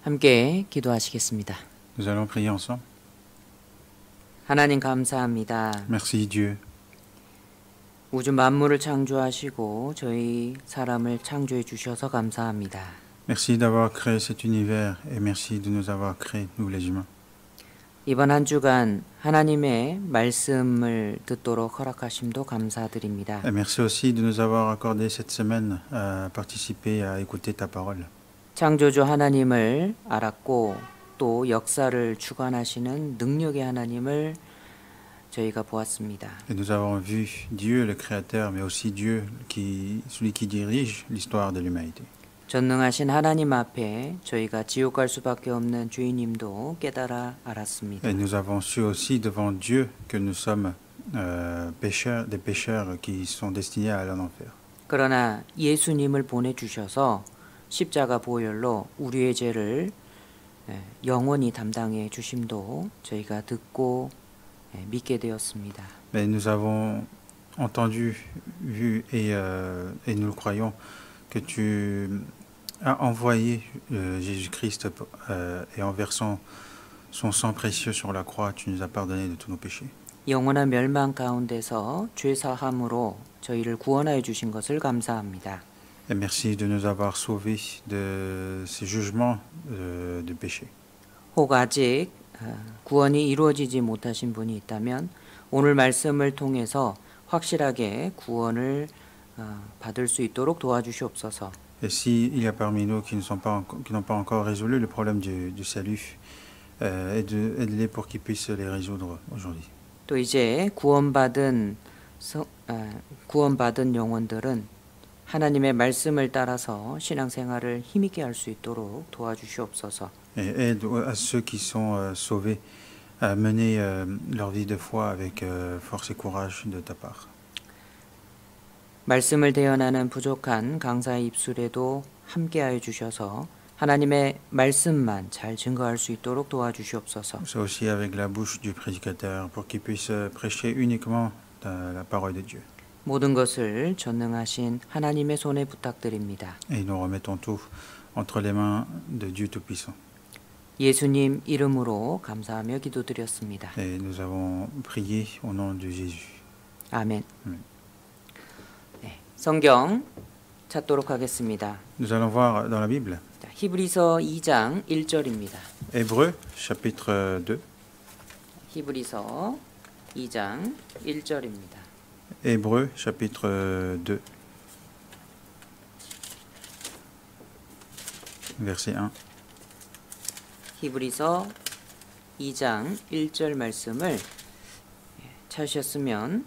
함께 기도하시겠습니다. Nous allons prier ensemble. 하나님 감사합니다. Merci Dieu. 우주 만물을 창조하시고 저희 사람을 창조해 주셔서 감사합니다. Merci d'avoir créé cet univers et merci de nous avoir créés, nous les humains. 이번 한 주간 하나님의 말씀을 듣도록 허락하심도 감사드립니다. Et merci aussi de nous avoir accordé cette semaine à participer à écouter ta parole. 창조주 하나님을 알았고 또 역사를 주관하시는 능력의 하나님을 저희가 보았습니다. Et nous avons vu Dieu le Créateur, mais aussi Dieu celui qui dirige l'histoire de l'humanité. 전능하신 하나님 앞에 저희가 지옥 갈 수밖에 없는 죄인임도 깨달아 알았습니다. Et nous avons su aussi devant Dieu que nous sommes pécheurs, des pécheurs qui sont destinés à aller en enfer. 그러나 예수님을 보내주셔서 십자가 보혈로 우리의 죄를 영원히 담당해 주심도 저희가 듣고 믿게 되었습니다. Mais nous avons entendu, vu et nous le croyons que tu as envoyé Jésus-Christ et en versant son sang précieux sur la croix, tu nous as pardonné de tous nos péchés. 영원한 멸망 가운데서 죄 사함으로 저희를 구원하여 주신 것을 감사합니다. Et merci de nous avoir sauvés de ces jugements de péché. 혹 아직 구원이 이루어지지 못하신 분이 있다면 오늘 말씀을 통해서 확실하게 구원을 받을 수 있도록 도와주시옵소서. Et s'il y a parmi nous qui n'ont pas encore résolu le problème du salut, aide-les pour qu'ils puissent les résoudre aujourd'hui. 또 이제 구원받은 영혼들은 하나님의 말씀을 따라서 신앙생활을 힘있게 할 수 있도록 도와주시옵소서. Et aide à ceux qui sont sauvés à mener leur vie de foi avec force et courage de ta part. 말씀을 대언하는 부족한 강사의 입술에도 함께하여 주셔서 하나님의 말씀만 잘 증거할 수 있도록 도와주시옵소서. C'est aussi avec la bouche du prédicateur pour qu'il puisse prêcher uniquement la parole de Dieu. 모든 것을 전능하신 하나님의 손에 부탁드립니다. Et nous remettons tout entre les mains de Dieu Tout-Puissant. 예수님 이름으로 감사하며 기도드렸습니다. Et nous avons prié au nom de Jésus. 아멘. 네, 성경 찾도록 하겠습니다. Nous allons voir dans la Bible. 히브리서 2장 1절입니다. Hébreux, chapitre 2. 히브리서 2장 1절입니다. Hébreux, chapitre 2. Verset 1. 히브리서 2장 1절 말씀을 찾으셨으면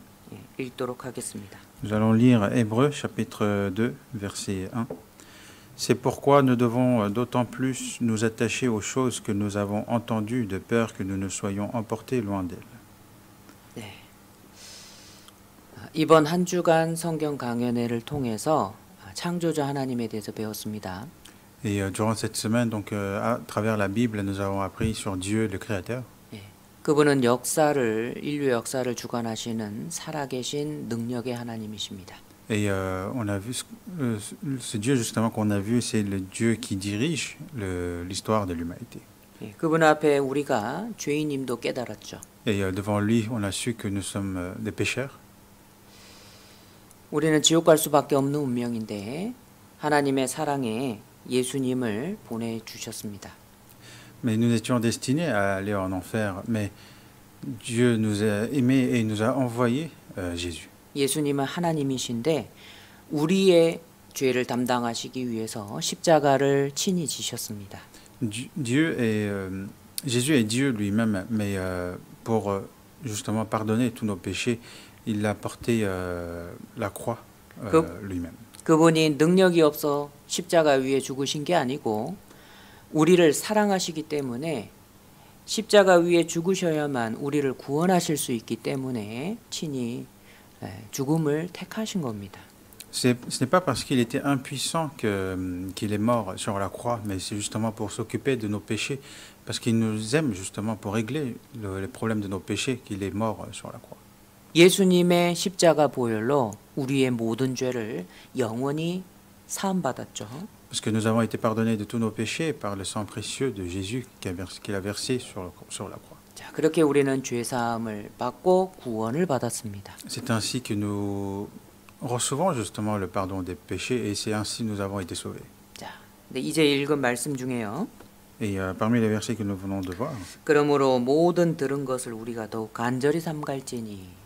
읽도록 하겠습니다. Nous allons lire Hébreux, chapitre 2, verset 1. C'est pourquoi nous devons d'autant plus nous attacher aux choses que nous avons entendues, de peur que nous ne soyons emportés loin d'elles. 네. 이번 한 주간 성경 강연회를 통해서 창조자 하나님에 대해서 배웠습니다. Et durant cette semaine, donc à travers la Bible, nous avons appris sur Dieu, le Créateur. 그분은 인류 역사를 주관하시는 살아계신 능력의 하나님이십니다. Et on a vu ce Dieu justement qu'on a vu, c'est le Dieu qui dirige l'histoire de l'humanité. 그분 앞에 우리가 죄인임도 깨달았죠. Et devant lui, on a su que nous sommes des pécheurs. 우리는 지옥 갈 수밖에 없는 운명인데 하나님의 사랑에 예수님을 보내주셨습니다. Mais nous étions destinés à aller en enfer, mais Dieu nous a aimés et il nous a envoyé Jésus. 예수님은 하나님이신데 우리의 죄를 담당하시기 위해서 십자가를 친히 지셨습니다. Jésus est Dieu lui-même, mais pour justement pardonner tous nos péchés, il a porté la croix lui-même. 그분이 능력이 없어 십자가 위에 죽으신 게 아니고 우리를 사랑하시기 때문에 십자가 위에 죽으셔야만 우리를 구원하실 수 있기 때문에 친히 죽음을 택하신 겁니다. Ce n'est pas parce qu'il était impuissant qu'il est mort sur la croix, mais c'est justement pour s'occuper de nos péchés, parce qu'il nous aime justement pour régler les problèmes de nos péchés qu'il est mort sur la croix. 예수님의 십자가 보혈로 우리의 모든 죄를 영원히 사함받았죠. Parce que nous avons été pardonnés de tous nos péchés par le sang précieux de Jésus qu'il a versé sur la croix. 자, 그렇게 우리는 죄 사함을 받고 구원을 받았습니다. C'est ainsi que nous recevons justement le pardon des péchés et c'est ainsi que nous avons été sauvés. 자, 근데 이제 읽은 말씀 중에요. Et parmi les versets que nous venons de voir, 그러므로 모든 들은 것을 우리가 더욱 간절히 삼갈지니.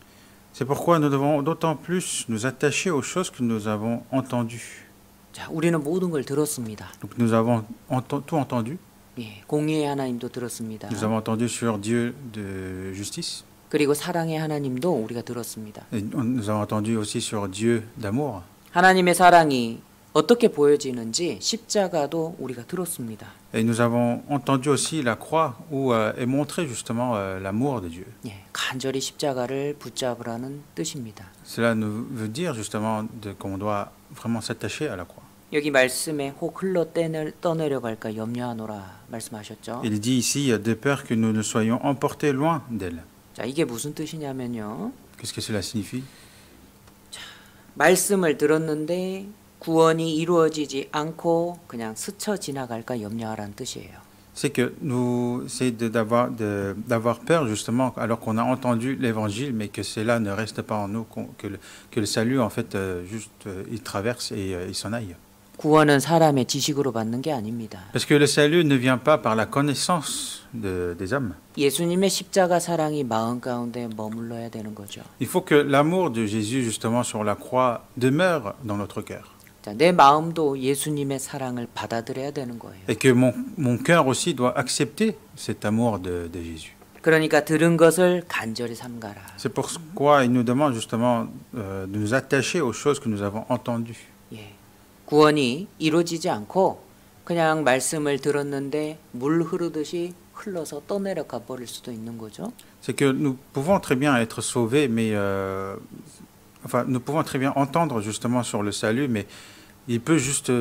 c'est pourquoi nous devons d'autant plus nous attacher aux choses que nous avons entendues. 자, 우리는 모든 걸 들었습니다. Donc nous avons tout entendu. 예, 공의의 하나님도 들었습니다. Nous avons entendu sur Dieu de justice. 그리고 사랑의 하나님도 우리가 들었습니다. Et nous avons entendu aussi sur Dieu d'amour. 하나님의 사랑이 어떻게 보여지는지 십자가도 우리가 들었습니다. Et nous avons entendu aussi la croix où est montré justement l'amour de Dieu. 예, 간절히 십자가를 붙잡으라는 뜻입니다. Cela nous veut dire justement qu'on doit vraiment s'attacher à la croix. 여기 말씀에 혹 흘러 떠내려갈까 염려하노라 말씀하셨죠. Il dit ici de peur que nous ne soyons emportés loin d'elle. 자, 이게 무슨 뜻이냐면요. Qu'est-ce que cela signifie? 말씀을 들었는데 구원이 이루어지지 않고 그냥 스쳐 지나갈까 염려하라는 뜻이에요. C'est que c'est d'avoir peur justement alors qu'on a entendu l'évangile mais que cela ne reste pas en nous, que le salut en fait juste il traverse et il s'en aille. 구원은 사람의 지식으로 받는 게 아닙니다. Parce que le salut ne vient pas par la connaissance des hommes. 예수님의 십자가 사랑이 마음 가운데 머물러야 되는 거죠. Il faut que l'amour de Jésus justement sur la croix demeure dans notre cœur. 자, 내 마음도 예수님의 사랑을 받아들여야 되는 거예요. Et que mon cœur aussi doit accepter cet amour de Jésus. 그러니까 들은 것을 간절히 삼가라. C'est pourquoi il nous demande justement de nous attacher aux choses que nous avons entendues. 예. 구원이 이루어지지 않고 그냥 말씀을 들었는데 물 흐르듯이 흘러서 떠내려가 버릴 수도 있는 거죠. C'est que nous pouvons très bien être sauvés, mais nous pouvons très bien entendre justement sur le salut, mais il peut juste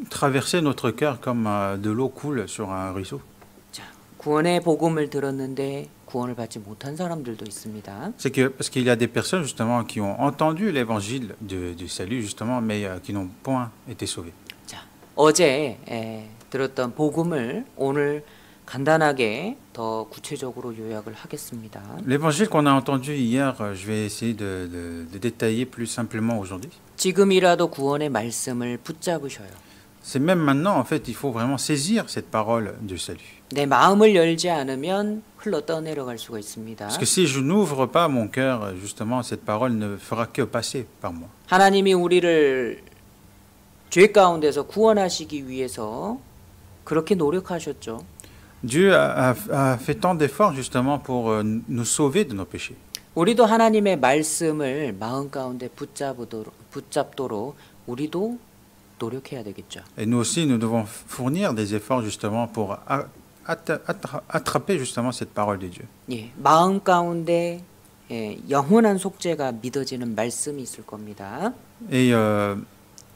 traverser notre cœur comme de l'eau coule sur un ruisseau. 자, 구원의 복음을 들었는데 구원을 받지 못한 사람들도 있습니다. C'est que parce qu'il y a des personnes justement qui ont entendu l'évangile du salut justement, mais qui n'ont point été sauvées. 자, 어제 들었던 복음을 오늘 간단하게 더 구체적으로 요약을 하겠습니다. L'évangile qu'on a entendu hier, je vais essayer de détailler plus simplement aujourd'hui. 지금이라도 구원의 말씀을 붙잡으셔요. C'est même maintenant, en fait, il faut vraiment saisir cette parole du salut. 내 마음을 열지 않으면 흘러 떠내려갈 수가 있습니다. Parce que si je n'ouvre pas mon cœur, justement, cette parole ne fera que passer par moi. 하나님이 우리를 죄 가운데서 구원하시기 위해서 그렇게 노력하셨죠. Dieu a fait tant d'efforts justement pour nous sauver de nos péchés. 우리도 하나님의 말씀을 마음 가운데 붙잡도록 우리도 노력해야 되겠죠. Et nous aussi, nous devons fournir des efforts justement pour attraper justement cette parole de Dieu. 예, 마음 가운데 영원한 속죄가 믿어지는 말씀이 있을 겁니다. Et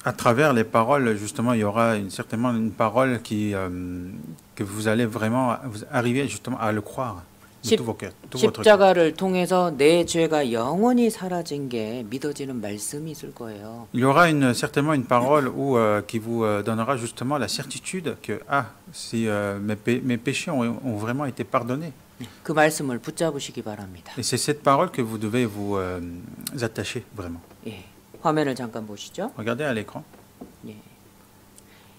à travers les paroles, justement, il y aura certainement une parole que vous allez vraiment vous arriver justement à le croire de 십- tout, tout votre cœur. 십자가를 통해서 내 죄가 영원히 사라진 게 믿어지는 말씀이 있을 거예요. Il y aura certainement une parole qui vous donnera justement la certitude que mes péchés ont vraiment été pardonnés. 그 말씀을 붙잡으시기 바랍니다. Et c'est cette parole que vous devez vous attacher vraiment. 예, 화면을 잠깐 보시죠. Regardez à l'écran. 예.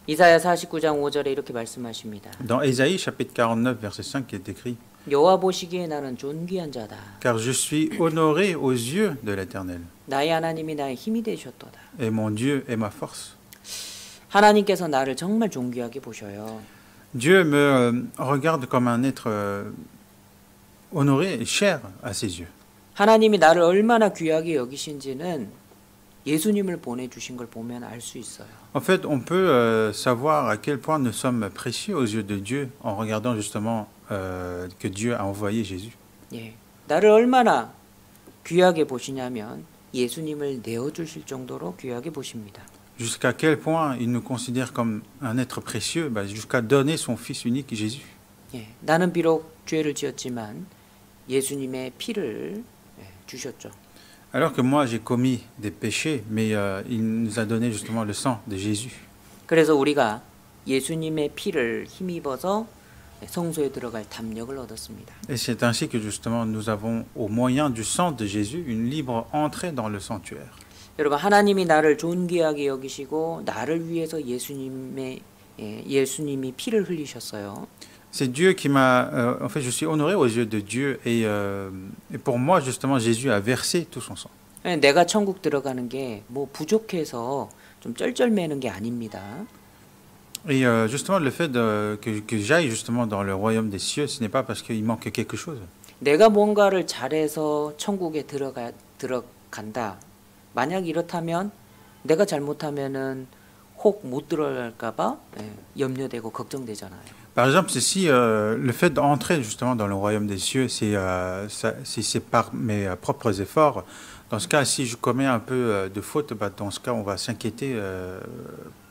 이사야 49장 5절에 이렇게 말씀하십니다. Dans Ésaïe chapitre 49 verset 5 qui est écrit 여호와 보시기에 나는 존귀한 자다. Car je suis honoré aux yeux de l'Éternel, 나의 하나님이 나의 힘이 되셨도다. et mon Dieu est ma force. 하나님께서 나를 정말 존귀하게 보셔요. Dieu me regarde comme un être honoré et cher à ses yeux. 하나님이 나를 얼마나 귀하게 여기신지는 예수님을 보내주신 걸 보면 알 수 있어요. En fait, on peut savoir à quel point nous sommes précieux aux yeux de Dieu en regardant justement que Dieu a envoyé Jésus. 예, 나를 얼마나 귀하게 보시냐면 예수님을 내어주실 정도로 귀하게 보십니다. Jusqu'à quel point il nous considère comme un être précieux, jusqu'à donner son Fils unique Jésus. 예, 나는 비록 죄를 지었지만 예수님의 피를 주셨죠. Alors que moi j'ai commis des péchés, mais il nous a donné justement le sang de Jésus. 그래서 우리가 예수님의 피를 힘입어서 성소에 들어갈 담력을 얻었습니다. Et c'est ainsi que justement nous avons, au moyen du sang de Jésus, une libre entrée dans le sanctuaire. 여러분 하나님이 나를 존귀하게 여기시고 나를 위해서 예수님이 피를 흘리셨어요. C'est Dieu qui m'a... en fait, je suis honoré aux yeux de Dieu et pour moi, justement, Jésus a versé tout son sang. 내가 천국 들어가는 게 뭐 부족해서 좀 쩔쩔매는 게 아닙니다. Et justement, le fait que j'aille justement dans le royaume des cieux, ce n'est pas parce qu'il manque quelque chose. 내가 뭔가를 잘해서 천국에 들어간다. 만약 이렇다면 내가 잘못하면은 혹 못 들어갈까봐 염려되고 걱정되잖아요. Par exemple, si le fait d'entrer justement dans le royaume des cieux, c'est par mes propres efforts. Dans ce cas, si je commets un peu de faute, dans ce cas, on va s'inquiéter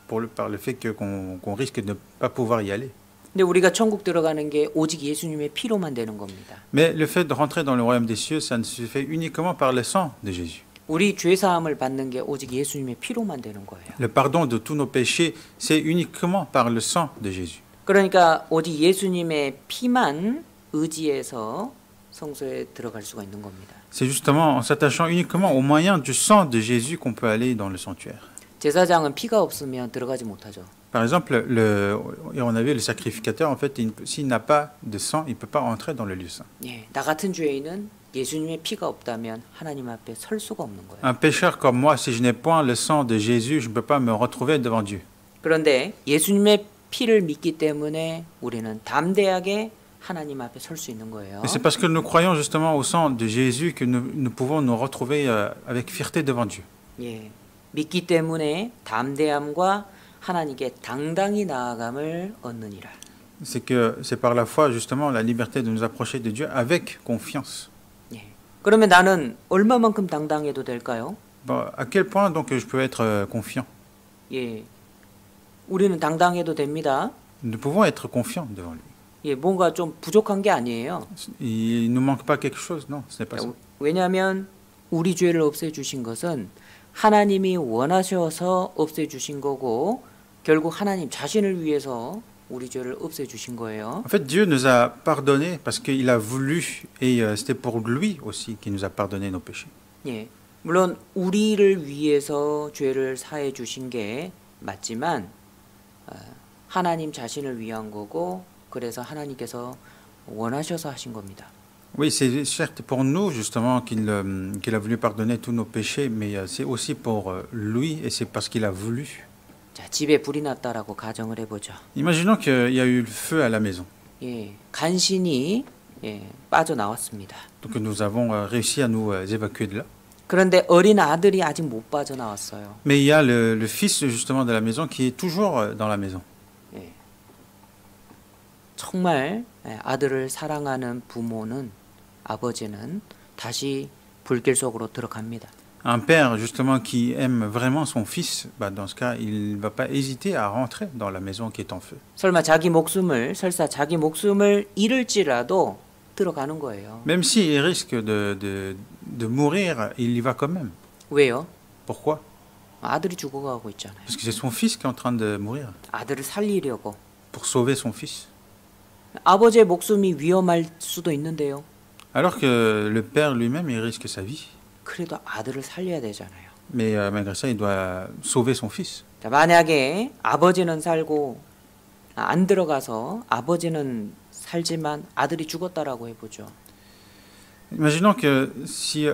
par le fait qu'on risque de ne pas pouvoir y aller. 근데 우리가 천국 들어가는 게 오직 예수님의 피로만 되는 겁니다. Mais le fait de rentrer dans le royaume des cieux, ça ne se fait uniquement par le sang de Jésus. 우리 죄 사함을 받는 게 오직 예수님의 피로만 되는 거예요. Le pardon de tous nos péchés, c'est uniquement par le sang de Jésus. 그러니까 오직 예수님의 피만 의지해서 성소에 들어갈 수가 있는 겁니다. C'est justement en s'attachant uniquement au moyen du sang de Jésus qu'on peut aller dans le sanctuaire. 제사장은 피가 없으면 들어가지 못하죠. Par exemple, on a vu le sacrificateur, en fait, s'il n'a pas de sang, il ne peut pas entrer dans le lieu saint. 예, 나 같은 죄인은 예수님의 피가 없다면 하나님 앞에 설 수가 없는 거예요. Un pécheur comme moi, si je n'ai point le sang de Jésus, je ne peux pas me retrouver devant Dieu. 그런데 예수님의 피를 믿기 때문에 우리는 담대하게 하나님 앞에 설 수 있는 거예요. Et c'est parce que nous croyons justement au sang de Jésus que nous pouvons nous retrouver avec fierté devant Dieu. 예, 믿기 때문에 담대함과 하나님께 당당히 나아감을 얻느니라. C'est que c'est par la foi justement la liberté de nous approcher de Dieu avec confiance. 예, 그러면 나는 얼마만큼 당당해도 될까요? À quel point donc je peux être confiant? 예, 우리는 당당해도 됩니다. Nous pouvons être confiants devant lui. 예, 뭔가 좀 부족한 게 아니에요. Il ne nous manque pas quelque chose, non, ce n'est pas ça. 왜냐하면 우리 죄를 없애주신 것은 하나님이 원하셔서 없애주신 거고 결국 하나님 자신을 위해서 우리 죄를 없애주신 거예요. En fait, Dieu nous a pardonné parce qu'il a voulu et c'était pour lui aussi qu'il nous a pardonné nos péchés. 예, 물론 우리를 위해서 죄를 사해 주신 게 맞지만 하나님 자신을 위한 거고 그래서 하나님께서 원하셔서 하신 겁니다. Oui, c'est certes pour nous justement qu'il a voulu pardonner tous nos péchés, mais c'est aussi pour lui et c'est parce qu'il a voulu. 자, 집에 불이 났다라고 가정을 해보죠. Imaginons qu'il y a eu le feu à la maison. 예, 간신히 빠져나왔습니다. Donc nous avons réussi à nous évacuer de là. 그런데 어린 아들이 아직 못 빠져나왔어요. Mais il y a le fils justement de la maison qui est toujours dans la maison. 예. 정말 아들을 사랑하는 부모는 아버지는 다시 불길 속으로 들어갑니다. Un père, justement, qui aime vraiment son fils, bah, dans ce cas, il ne va pas hésiter à rentrer dans la maison qui est en feu. 설사 자기 목숨을 잃을지라도 들어가는 거예요. Même s'il risque de mourir, il y va quand même. 왜요? Pourquoi? 아들이 죽어가고 있잖아요. Parce que c'est son fils qui est en train de mourir. 아들을 살리려고. Pour sauver son fils. 아버지의 목숨이 위험할 수도 있는데요. Alors que le père lui-même, il risque sa vie. 그래도 아들을 살려야 되잖아요. Mais malgré ça, il doit sauver son fils. 자, 만약에 아버지는 살고 안 들어가서 아버지는 살지만 아들이 죽었다라고 해보죠. Imaginons que si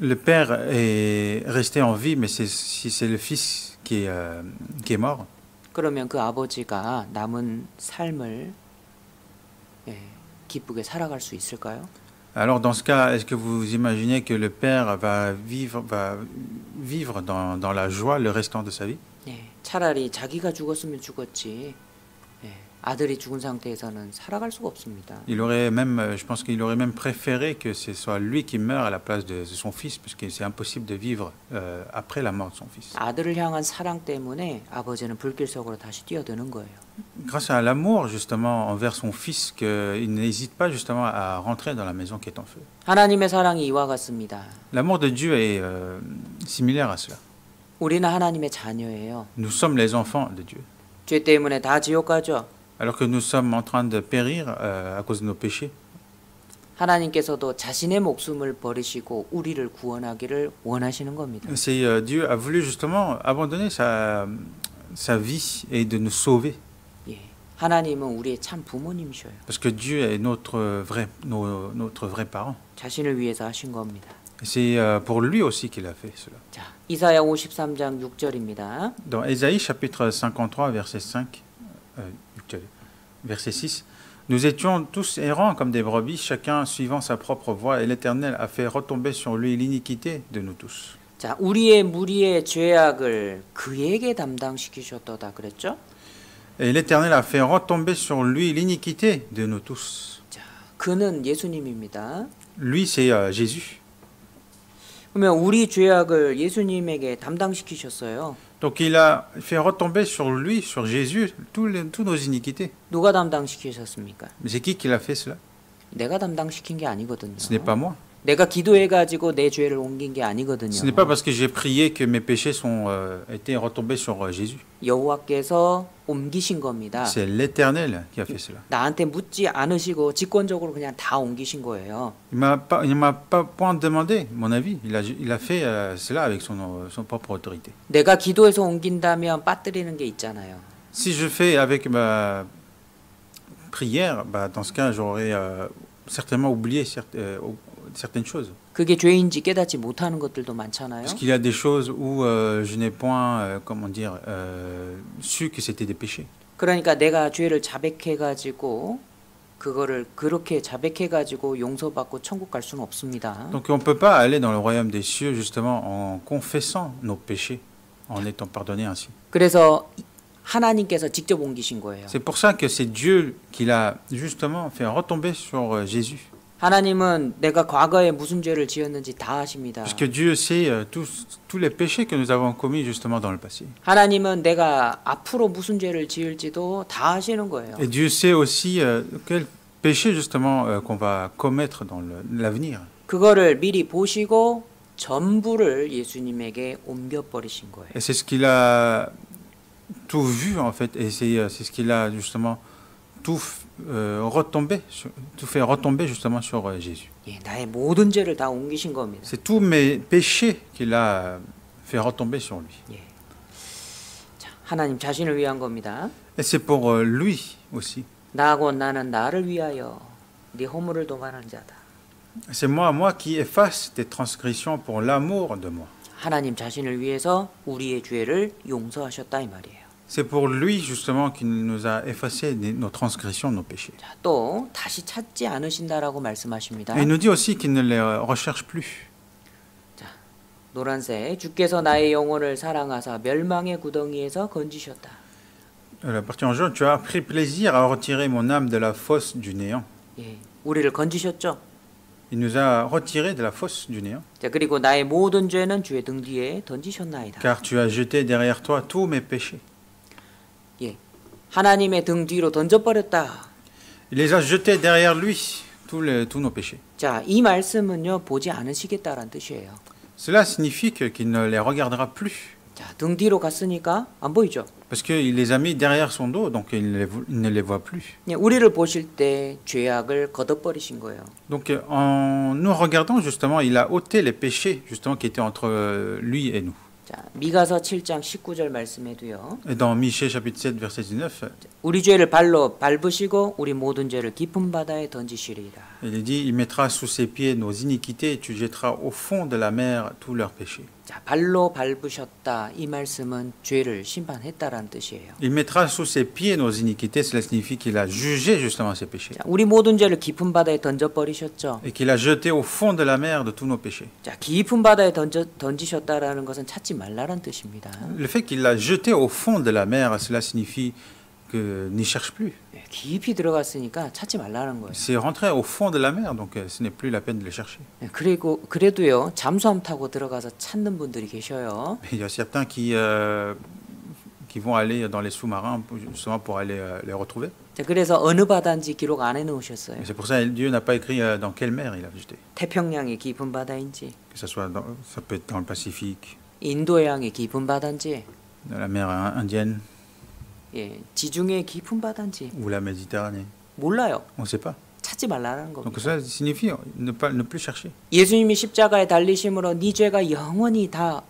le père est resté en vie, mais si c'est le fils qui est mort, 그러면 그 아버지가 남은 삶을 기쁘게 살아갈 수 있을까요? alors dans ce cas, est-ce que vous imaginez que le père va vivre dans la joie le restant de sa vie? 차라리 자기가 죽었으면 죽었지 아들이 죽은 상태에서는 살아갈 수가 없습니다. Il aurait même, je pense qu'il aurait même préféré que ce soit lui qui meure à la place de son fils, parce que c'est impossible de vivre après la mort de son fils. 아들을 향한 사랑 때문에 아버지는 불길 속으로 다시 뛰어드는 거예요. Grâce à l'amour justement envers son fils, qu'il n'hésite pas justement à rentrer dans la maison qui est en feu. 하나님의 사랑이 이와 같습니다. L'amour de Dieu est similaire à cela. 우리는 하나님의 자녀예요. Nous sommes les enfants de Dieu. 죄 때문에 다 지옥 가죠. Alors que nous sommes en train de périr à cause de nos péchés, 하나님께서도 자신의 목숨을 버리시고 우리를 구원하기를 원하시는 겁니다. c'est Dieu a voulu justement abandonner sa vie et de nous sauver. 예, 하나님은 우리의 참 부모님이셔요. Parce que Dieu est notre vrai parent. 자신을 위해서 하신 겁니다. Et c'est pour lui aussi qu'il a fait cela. 자, 이사야 53장 6절입니다. Dans Ésaïe chapitre 53 verset 5, verset 6, nous étions tous errants comme des brebis, chacun suivant sa propre voie, et l'Éternel a fait retomber sur lui l'iniquité de nous tous. 자, 우리의 무리의 죄악을 그에게 담당시키셨도다 그랬죠? Et l'Éternel a fait retomber sur lui l'iniquité de nous tous. 자, 그는 예수님입니다. Lui, c'est Jésus. 그러면 우리 죄악을 예수님에게 담당시키셨어요. Donc il a fait retomber sur lui, sur Jésus, tous nos iniquités. 누가 담당시키셨습니까? Mais c'est qui l'a fait cela? 내가 담당시킨 게 아니거든요. Ce n'est pas moi. 내가 기도해가지고 내 죄를 옮긴 게 아니거든요. Ce n'est pas parce que j'ai prié que mes péchés sont été retombés sur Jésus. 여호와께서 옮기신 겁니다. C'est l'Éternel qui a fait cela. 나한테 묻지 않으시고 직권적으로 그냥 다 옮기신 거예요. Il m'a pas point demandé mon avis. Il a fait cela avec son propre autorité. 내가 기도해서 옮긴다면 빠뜨리는 게 있잖아요. Si je fais avec ma prière, bah, dans ce cas, j'aurais certainement oublié certaines choses. 그게 죄인지 깨닫지 못하는 것들도 많잖아요. Parce qu'il y a des choses où je n'ai point, comment dire, su que c'était des péchés. 그러니까 내가 죄를 자백해가지고 그거를 그렇게 자백해가지고 용서받고 천국 갈 수는 없습니다. Donc on ne peut pas aller dans le royaume des cieux justement en confessant nos péchés, en étant pardonné ainsi. 그래서 하나님께서 직접 옮기신 거예요. C'est pour ça que c'est Dieu qui l'a justement fait retomber sur Jésus. 하나님은 내가 과거에 무슨 죄를 지었는지 다 아십니다. Parce que Dieu sait tous les péchés que nous avons commis justement dans le passé. 하나님은 내가 앞으로 무슨 죄를 지을지도 다 아시는 거예요. Et Dieu sait aussi quel péché justement qu'on va commettre dans l'avenir. 그거를 미리 보시고 전부를 예수님에게 옮겨버리신 거예요. Et c'est ce qu'il a tout vu en fait, et c'est ce qu'il a justement tout fait retomber justement sur Jésus. 예, 나의 모든 죄를 다 옮기신 겁니다. C'est tous mes péchés qu'il a fait retomber sur lui. 예. 자, 하나님 자신을 위한 겁니다. Et c'est pour lui aussi. 나하고 나는 나를 위하여 네 허물을 도말한 자다. C'est moi qui efface tes transgressions pour l'amour de moi. 하나님 자신을 위해서 우리의 죄를 용서하셨다 이 말이에요. C'est pour lui justement qu'il nous a effacé nos transgressions, nos péchés. 자, 또 다시 찾지 않으신다라고 말씀하십니다. Et il nous dit aussi qu'il ne les recherche plus. 자, 노란색 주께서 나의 영혼을 사랑하사 멸망의 구덩이에서 건지셨다. La partie en jaune, tu as pris plaisir à retirer mon âme de la fosse du néant. 예, 우리를 건지셨죠. Il nous a retirés de la fosse du néant. 자, 그리고 나의 모든 죄는 주의 등 뒤에 던지셨나이다. Car tu as jeté derrière toi tous mes péchés. 예. 하나님의 등 뒤로 던져버렸다. Il les a jetés derrière lui, tous nos péchés. 자, 이 말씀은요, 보지 않으시겠다라는 뜻이에요. Cela signifie qu'il ne les regardera plus. 자, 등 뒤로 갔으니까 안 보이죠? Parce qu'il les a mis derrière son dos, donc il ne les voit plus. 예, 우리를 보실 때 죄악을 걷어버리신 거예요. Donc en nous regardant, justement, il a ôté les péchés, justement, qui étaient entre lui et nous. 자, 미가서 7장 19절 말씀에도요. Et dans Michée chapitre 7, verset 19, 우리 죄를 발로 밟으시고 우리 모든 죄를 깊은 바다에 던지시리라. il est dit, il mettra sous ses pieds nos iniquités et tu jetteras au fond de la mer tous leurs péchés. 자, 발로 밟으셨다. 이 말씀은 죄를 심판했다라는 뜻이에요. Il mettra sous ses pieds nos iniquités, cela signifie qu'il a jugé justement ses péchés. 자, 우리 모든 죄를 깊은 바다에 던져버리셨죠. Et qu'il a jeté au fond de la mer de tous nos péchés. 자, 깊은 바다에 던지셨다라는 것은 찾지 말라는 뜻입니다. Le fait qu'il l'a jeté au fond de la mer, cela signifie que n'y cherche plus. 예, 깊이 들어갔으니까 찾지 말라는 거예요. C'est rentré au fond de la mer, donc ce n'est plus la peine de les chercher. 예, 그리고 그래도요, 잠수함 타고 들어가서 찾는 분들이 계셔요. Mais il y a certains qui vont aller dans les sous-marins justement pour aller les retrouver. 자, 그래서 어느 바다인지 기록 안 해놓으셨어요. Et c'est pour ça que Dieu n'a pas écrit dans quelle mer il a jeté. 태평양의 깊은 바다인지, Que ça peut être dans le Pacifique, 인도양의 깊은 바다인지, dans la mer Indienne 예, 지중해의 깊은 바다인지 ou la Méditerranée. 몰라요. On ne sait pas. 찾지 말라는 Donc 겁니다. cela signifie ne plus chercher. 예수님이 십자가에 달리심으로 네 죄가 영원히 다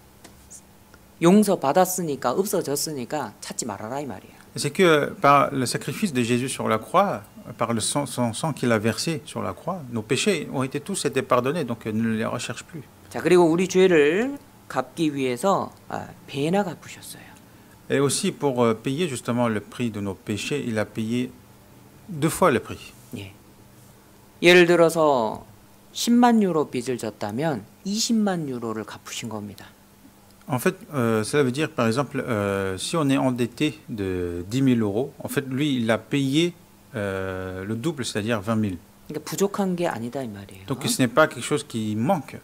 용서받았으니까 없어졌으니까 찾지 말아라 이 말이에요. C'est que par le sacrifice de Jésus sur la croix, par son sang qu'il a versé sur la croix, nos péchés ont tous été pardonnés, donc ne les recherche plus. 자, 그리고 우리 죄를 갚기 위해서 배나 갚으셨어요. Et aussi pour payer justement le prix de nos péchés, il a payé 2 fois le prix. 예. 예를 들어서 10만 유로 빚을 졌다면 20만 유로를 갚으신 겁니다. En fait, cela veut dire, par exemple, si on est endetté de 10 000 euros, en fait, lui, il a payé le double, c'est-à-dire 20 000. 그러니까 부족한 게 아니다 이 말이에요. Donc ce n'est pas quelque chose qui manque.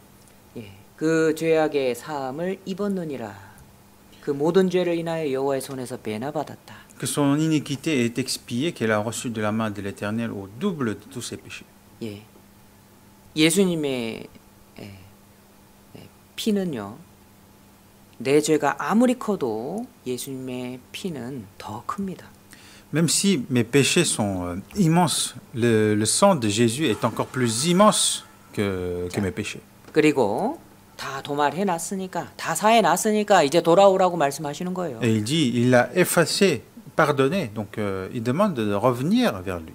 예. 그 죄악의 사함을 입었느니라. 그 모든 죄를 인하여 여호와의 손에서 배나 받았다. Que son iniquité est expiée, qu'elle a reçu de la main de l'Éternel au double de tous ses péchés. 예. 예수님의 피는요. 내 죄가 아무리 커도 예수님의 피는 더 큽니다. Même si mes péchés sont immenses, le sang de Jésus est encore plus immense que mes péchés. 그리고 다 도말해 놨으니까, 다 사해 놨으니까 이제 돌아오라고 말씀하시는 거예요. Et il dit, il a effacé, pardonné, donc il demande de revenir vers lui.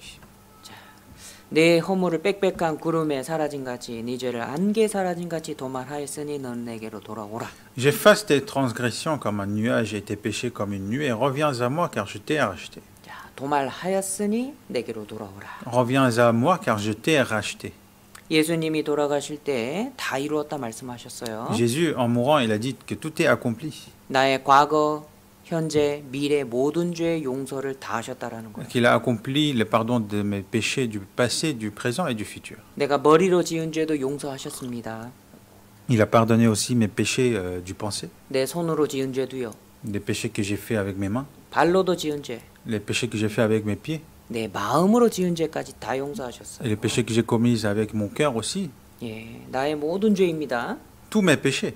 내 허물을 빽빽한 구름에 사라진 같이 네 죄를 안개 사라진 같이 도말하였으니 넌 내게로 돌아오라. J'efface tes transgressions comme un nuage et tes péchés comme une nuée. Reviens à moi car je t'ai racheté. 자, 도말하였으니 내게로 돌아오라. Reviens à moi car je t'ai racheté. 예수님이 돌아가실 때 다 이루었다 말씀하셨어요. Jésus, en mourant, il a dit que tout est accompli. 나의 과거, 현재, 미래 모든 죄의 용서를 다 하셨다라는 거예요. Qu'il a accompli le pardon de mes péchés du passé, du présent et du futur. 내가 머리로 지은 죄도 용서하셨습니다. Il a pardonné aussi mes péchés du pensée, 내 손으로 지은 죄도요. les péchés que j'ai faits avec mes mains, 발로도 지은 죄, les péchés que j'ai faits avec mes pieds, 내 마음으로 지은 죄까지 다 et 용서하셨어요. les péchés que j'ai commis avec mon cœur aussi. 예, 나의 모든 죄입니다. Tous mes péchés,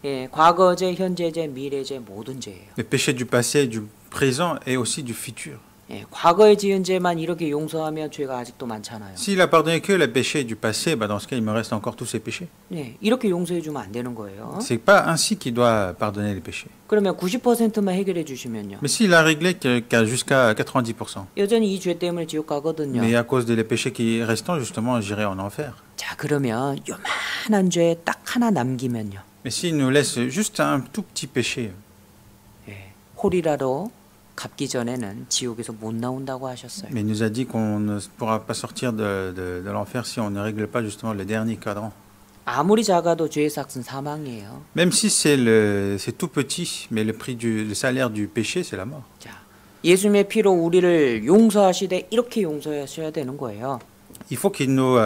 예, 과거죄, 현재죄, 미래죄 모든 죄예요. les péchés du passé, du présent et aussi du futur. 예, 과거에 지은 죄만 이렇게 용서하면 죄가 아직도 많잖아요. S'il a pardonné que les péchés du passé, dans ce cas, il me reste encore tous ces péchés. 예, 이렇게 용서해 주면 안 되는 거예요. C'est pas ainsi qu'il doit pardonner les péchés. 그러면 90%만 해결해 주시면요. Mais s'il a réglé jusqu'à 90%, 여전히 이 죄 때문에 지옥 가거든요. mais à cause des péchés qui restent, justement, j'irai en enfer. 자, 그러면 요만한 죄 딱 하나 남기면요. Mais s'il nous laisse juste un tout petit péché, 예, 홀이라도 갚기 전에는 지옥에서 못 나온다고 하셨어요. mais il nous a dit qu'on ne pourra pas sortir de l'enfer si on ne règle pas justement le dernier cadran. 아무리 작아도 죄의 삭은 사망이에요. Même si c'est tout petit, mais le salaire du péché, c'est la mort. 자, 예수님의 피로 우리를 용서하시되 이렇게 용서하셔야 되는 거예요. Il faut qu'il nous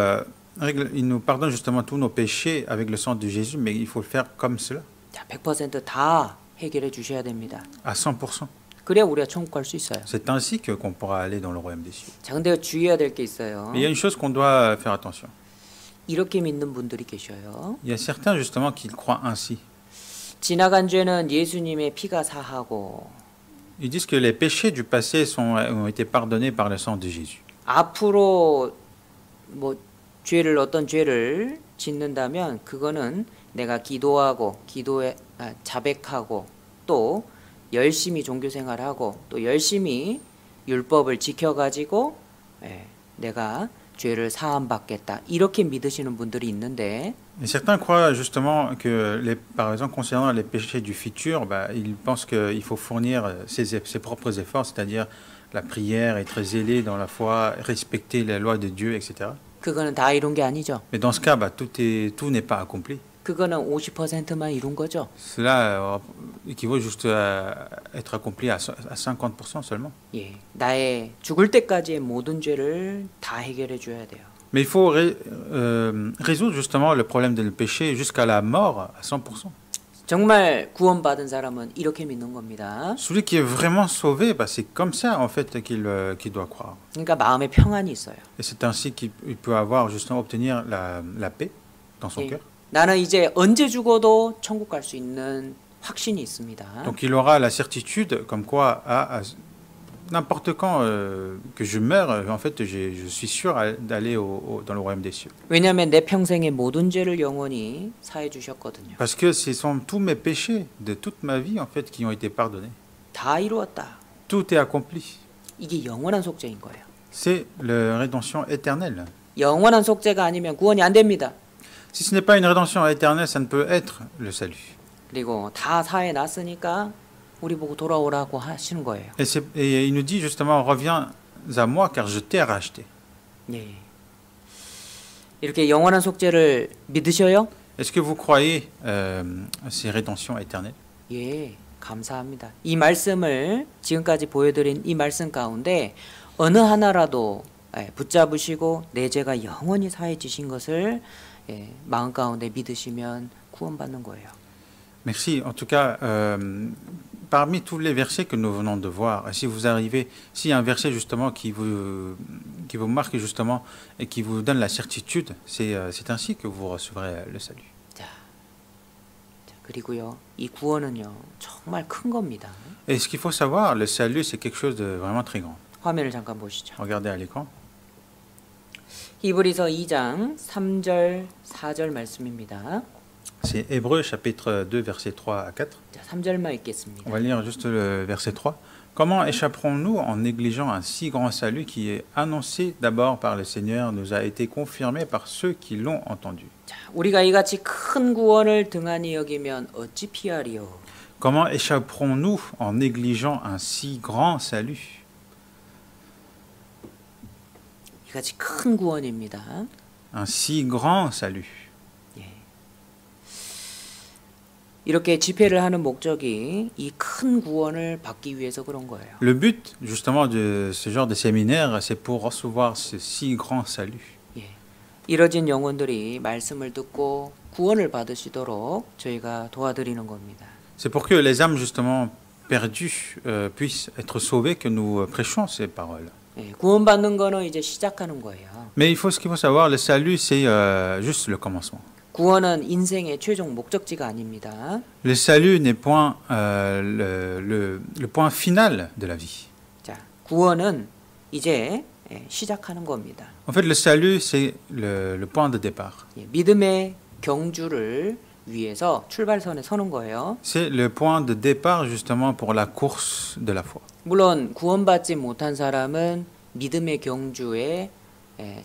Il nous pardonne justement tous nos péchés avec le sang de Jésus, mais il faut le faire comme cela, 자, 100%다 해결해 주셔야 됩니다. à 100%. 그래야 우리가 천국 갈 수 있어요. C'est ainsi qu'on pourra aller dans le royaume des cieux. 자, 근데 주의해야 될 게 있어요. Mais il y a une chose qu'on doit faire attention. 이렇게 믿는 분들이 계셔요. Il y a certains justement qui croient ainsi. 지나간 죄는 예수님의 피가 사하고 Ils disent que les péchés du passé ont été pardonnés par le sang de Jésus. 앞으로 뭐 어떤 죄를 짓는다면 그거는 내가 기도하고 자백하고 또 열심히 종교 생활하고 또 열심히 율법을 지켜가지고 내가 죄를 사함받겠다 이렇게 믿으시는 분들이 있는데 Et certains croient justement que, par exemple, concernant les péchés du futur, ils pensent qu'il faut fournir ses propres efforts, c'est-à-dire la prière, être zélé dans la foi, respecter les lois de Dieu, etc. 그거는 다 이룬 게 아니죠. Mais dans ce cas, tout n'est pas accompli. 그거는 50%만 이룬 거죠. Cela équivaut juste à être accompli à 50% seulement. 예, 나의 죽을 때까지의 모든 죄를 다 해결해 줘야 돼요. Mais il faut résoudre justement le problème du péché jusqu'à la mort à 100%. 정말 구원받은 사람은 이렇게 믿는 겁니다. Celui qui est vraiment sauvé, c'est comme ça en fait qu'il doit croire. 그러니까 마음에 평안이 있어요. Et c'est ainsi qu'il peut avoir justement obtenir la paix dans son cœur. 나는 이제 언제 죽어도 천국 갈 수 있는 확신이 있습니다. Donc il aura la certitude comme quoi n'importe quand que je meurs, en fait, je suis sûr d'aller dans le royaume des cieux. 왜냐하면 내 평생의 모든 죄를 영원히 사해 주셨거든요. Parce que ce sont tous mes péchés de toute ma vie en fait qui ont été pardonnés. 다 이루었다. Tout est accompli. 이게 영원한 속죄인 거예요. C'est la rédemption éternelle. 영원한 속죄가 아니면 구원이 안 됩니다. Si ce n'est pas une rédemption éternelle, ça ne peut être le salut. 그리고 다 사해 놨으니까 우리 보고 돌아오라고 하시는 거예요. Et il nous dit justement, reviens à moi car je t'ai racheté. 네. 이렇게 영원한 속죄를 믿으셔요? Est-ce que vous croyez ces rédemptions éternelles? 예, 감사합니다. 이 말씀을 지금까지 보여드린 이 말씀 가운데 어느 하나라도 붙잡으시고 내 죄가 영원히 사해지신 것을 마음 가운데 믿으시면 구원받는 거예요. Merci. En tout cas, parmi tous les versets que nous venons de voir, s'il y a un verset justement qui vous marque justement et qui vous donne la certitude, c'est ainsi que vous recevrez le salut. 자, 그리고요, 이 구원은요 정말 큰 겁니다. Et ce qu'il faut savoir, le salut, c'est quelque chose de vraiment très grand. 화면을 잠깐 보시죠. Regardez à l'écran. 히브리서 2장 3절 4절 말씀입니다. C'est Hébreux chapitre 2 versets 3 à 4. 자, 3절만 읽겠습니다. On va lire juste le verset 3. Comment échapperons-nous en négligeant un si grand salut qui est annoncé d'abord par le Seigneur, nous a été confirmé par ceux qui l'ont entendu? 자, 우리가 이같이 큰 구원을 등한히 여기면 어찌 피하리요? Comment échapperons-nous en négligeant un si grand salut? 이같이 큰 구원입니다. Un si grand salut. 이렇게 집회를 하는 목적이 이 큰 구원을 받기 위해서 그런 거예요. Le but justement de ce genre de séminaire, c'est pour recevoir ce si grand salut. 예, 이뤄진 영혼들이 말씀을 듣고 구원을 받으시도록 저희가 도와드리는 겁니다. C'est pour que les âmes justement perdues puissent être sauvées que nous prêchons ces paroles. 예, 구원받는 거는 이제 시작하는 거예요. Mais ce qu'il faut savoir, le salut, c'est juste le commencement. 구원은 인생의 최종 목적지가 아닙니다. Le salut n'est point le point final de la vie. 자, 구원은 이제 시작하는 겁니다. En fait, le salut, c'est le point de départ. 예, 믿음의 경주를 위해서 출발선에 서는 거예요. C'est le point de départ justement pour la course de la foi. 물론 구원받지 못한 사람은 믿음의 경주에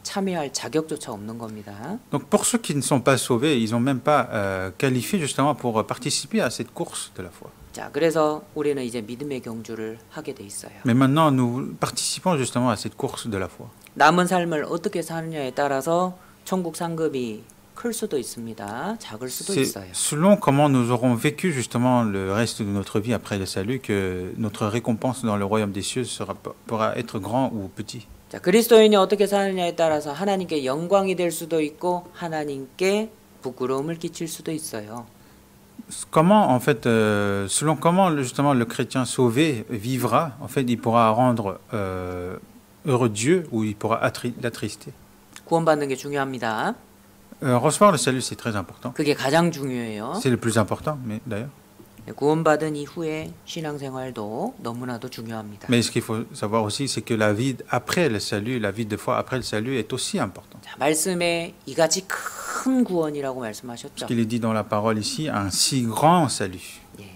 참여할 자격조차 없는 겁니다. Donc pour ceux qui ne sont pas sauvés, ils n'ont même pas qualifié justement pour participer à cette course de la foi. 자, 그래서 우리는 이제 믿음의 경주를 하게 돼 있어요. Mais maintenant, nous participons justement à cette course de la foi. 남은 삶을 어떻게 사느냐에 따라서 천국 상급이 클 수도 있습니다. 작을 수도 C'est 있어요. selon comment nous aurons vécu justement le reste de notre vie après le salut que notre récompense dans le royaume des cieux pourra être grand ou petit. 자, 그리스도인이 어떻게 사느냐에 따라서 하나님께 영광이 될 수도 있고 하나님께 부끄러움을 끼칠 수도 있어요. Comment, en fait, selon comment justement le chrétien sauvé vivra, en fait, il pourra rendre heureux Dieu ou il pourra l'attrister. 구원받는 게 중요합니다. Recevoir le salut, c'est très important. 그게 가장 중요해요. C'est le plus important, mais d'ailleurs. 구원받은 이후에 신앙생활도 너무나도 중요합니다. Mais ce qu'il faut savoir aussi, c'est que la vie après le salut, la vie de foi après le salut est aussi importante. 자, 말씀에 이같이 큰 구원이라고 말씀하셨죠. Ce qu'il est dit dans la parole ici, un si grand salut. 예.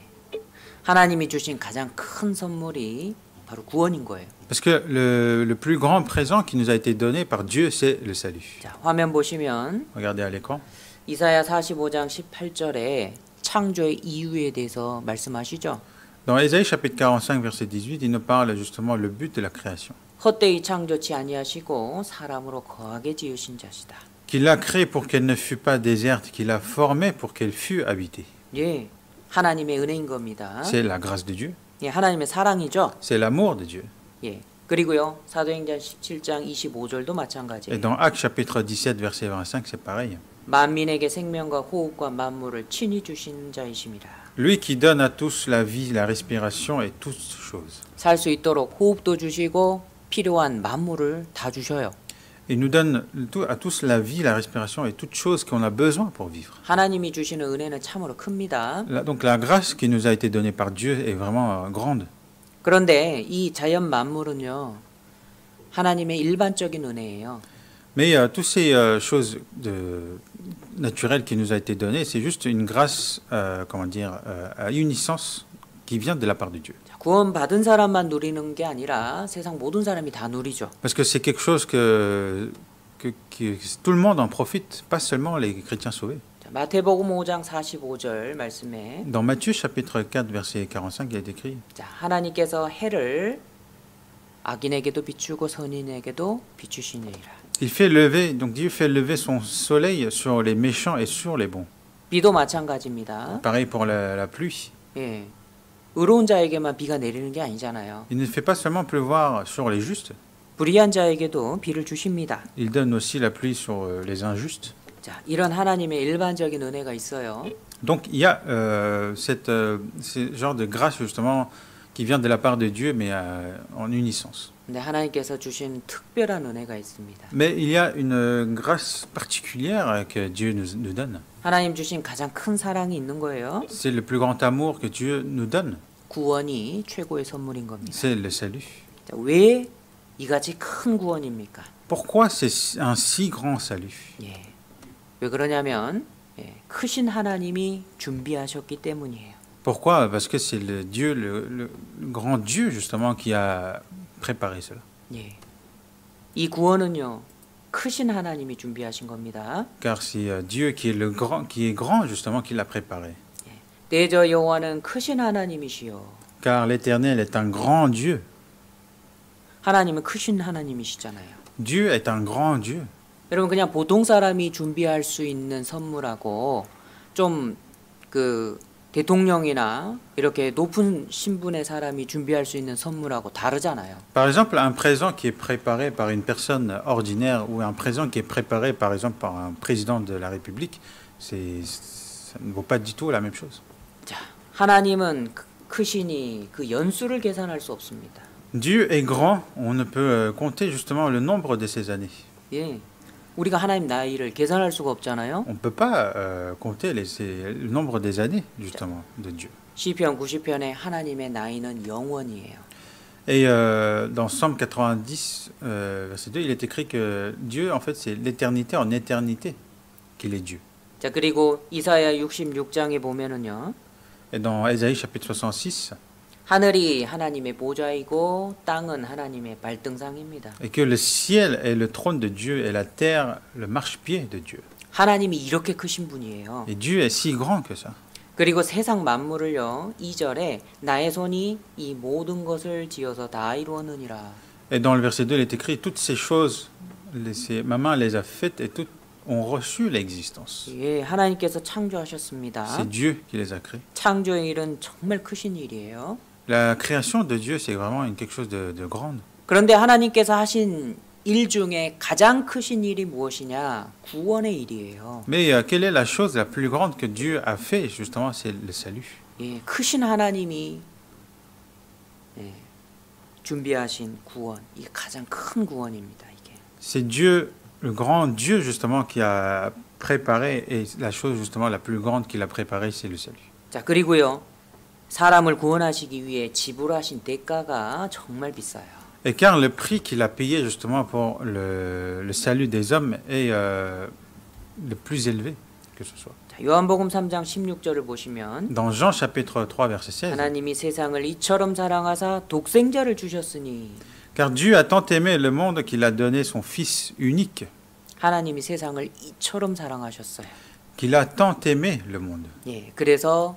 하나님이 주신 가장 큰 선물이 바로 구원인 거예요. Parce que le plus grand présent qui nous a été donné par Dieu, c'est le salut. 자, 화면 보시면 Regardez à l'écran. 이사야 45장 18절에 창조의 이유에 대해서 말씀하시죠. Dans Ésaïe chapitre 45, verset 18, il nous parle justement le but de la création. 헛되이 창조치 아니하시고 사람으로 거하게 지으신 자시다. Qu'il l'a créée pour qu'elle ne fût pas déserte, qu'il l'a formée pour qu'elle fût habitée. 예, 하나님의 은혜인 겁니다. C'est la grâce de Dieu, 예, 하나님의 사랑이죠. c'est l'amour de Dieu. 예, 그리고요 사도행전 17장 25절도 Et 마찬가지예요. dans Actes chapitre 17, verset 25, c'est pareil. 만민에게 생명과 호흡과 만물을 친히 주신 자이심이라. Lui qui donne à tous la vie, la respiration et toutes choses. 살 수 있도록 호흡도 주시고 필요한 만물을 다 주셔요. Il nous donne à tous la vie, la respiration et toutes choses qu'on a besoin pour vivre. 하나님이 주시는 은혜는 참으로 큽니다. Donc la grâce qui nous a été donnée par Dieu est vraiment grande. 그런데 이 자연 만물은요 하나님의 일반적인 은혜예요. Mais toutes ces choses naturelles qui nous a été données, c'est juste une grâce, comment dire, à une licence qui vient de la part de Dieu. 구원 받은 사람만 누리는 게 아니라 세상 모든 사람이 다 누리죠. Parce que c'est quelque chose que tout le monde en profite, pas seulement les chrétiens sauvés. 자, 마태복음 5장 45절 말씀에 Dans Matthieu chapitre 4, verset 45, il est écrit 자, 하나님께서 해를 악인에게도 비추고 선인에게도 비추시니라. il fait lever, donc Dieu fait lever son soleil sur les méchants et sur les bons. 비도 마찬가지입니다. Pareil pour la pluie. 예. 의로운 자에게만 비가 내리는 게 아니잖아요. Il ne fait pas seulement pleuvoir sur les justes, 불의한 자에게도 비를 주십니다. il donne aussi la pluie sur les injustes. 자, 이런 하나님의 일반적인 은혜가 있어요. Donc il y a ce genre de grâce justement qui vient de la part de Dieu, mais en unisance. 근데 하나님께서 주신 특별한 은혜가 있습니다. Mais il y a une grâce particulière que Dieu nous donne. 하나님 주신 가장 큰 사랑이 있는 거예요. C'est le plus grand amour que Dieu nous donne. 구원이 최고의 선물인 겁니다. C'est le salut. 자, 왜 이같이 큰 구원입니까? Pourquoi c'est un si grand salut? 예. 왜 그러냐면 예, 크신 하나님이 준비하셨기 때문이에요. Pourquoi? Parce que c'est le Dieu, le grand Dieu justement qui a préparé cela. 예. 이 구원은요. 크신 하나님이 준비하신 겁니다. Car c'est Dieu qui est grand justement qui l'a préparé. 내저 여호와는 크신 하나님이시요. Car l'Éternel est un grand Dieu. 하나님은 크신 하나님이시잖아요. Dieu est un grand Dieu. 여러분 그냥 보통 사람이 준비할 수 있는 선물하고 좀 그 대통령이나 이렇게 높은 신분의 사람이 준비할 수 있는 선물하고 다르잖아요. Par exemple, un présent qui est préparé par une personne ordinaire ou un présent qui est préparé par exemple par un président de la République, ça ne vaut pas du tout la même chose. 자, 하나님은 크시니 그 연수를 계산할 수 없습니다. Dieu est grand, on ne peut compter justement le nombre de ses années. 예. 우리가 하나님 나이를 계산할 수가 없잖아요. On ne peut pas compter le nombre des années justement de Dieu. 시편 90편에 하나님의 나이는 영원이에요. Et dans Somme 90, verset 2, il est écrit que Dieu, en fait, c'est l'éternité en éternité qu'il est Dieu. 자, 그리고 이사야 66장에 보면은요. Et dans Ésaïe chapitre 66, 하늘이 하나님의 보좌이고 땅은 하나님의 발등상입니다. et que le ciel est le trône de Dieu et la terre le marchepied de Dieu. 하나님이 이렇게 크신 분이에요. Et Dieu est si grand que ça. 그리고 세상 만물을요. 2절에 나의 손이 이 모든 것을 지어서 다 이루었느니라. Et dans le verset 2, il est écrit toutes ces choses, ma main les a faites et toutes ont reçu l'existence. 예, 하나님께서 창조하셨습니다. C'est Dieu qui les a créées. 창조의 일은 정말 크신 일이에요. La création de Dieu, c'est vraiment quelque chose de grande. 그런데 하나님께서 하신 일 중에 가장 크신 일이 무엇이냐? 구원의 일이에요. Mais quelle est la chose la plus grande que Dieu a fait, justement, c'est le salut. 예, 크신 하나님이 예, 준비하신 구원, 이게 가장 큰 구원입니다. 이게. C'est Dieu, le grand Dieu, justement, qui a préparé, et la chose, justement, la plus grande qu'il a préparée, c'est le salut. 자, 그리고요. 사람을 구원하시기 위해 지불하신 대가가 정말 비싸요. Et car le prix qu'il a payé, justement, pour le salut des hommes est le plus élevé que ce soit. 자, 요한복음 3장 16절을 보시면 Dans Jean chapitre 3, verset 16, 하나님이 세상을 이처럼 사랑하사 독생자를 주셨으니 car Dieu a tant aimé le monde qu'il a donné son Fils unique, 하나님이 세상을 이처럼 사랑하셨어요. qu'il a tant aimé le monde. 예, 그래서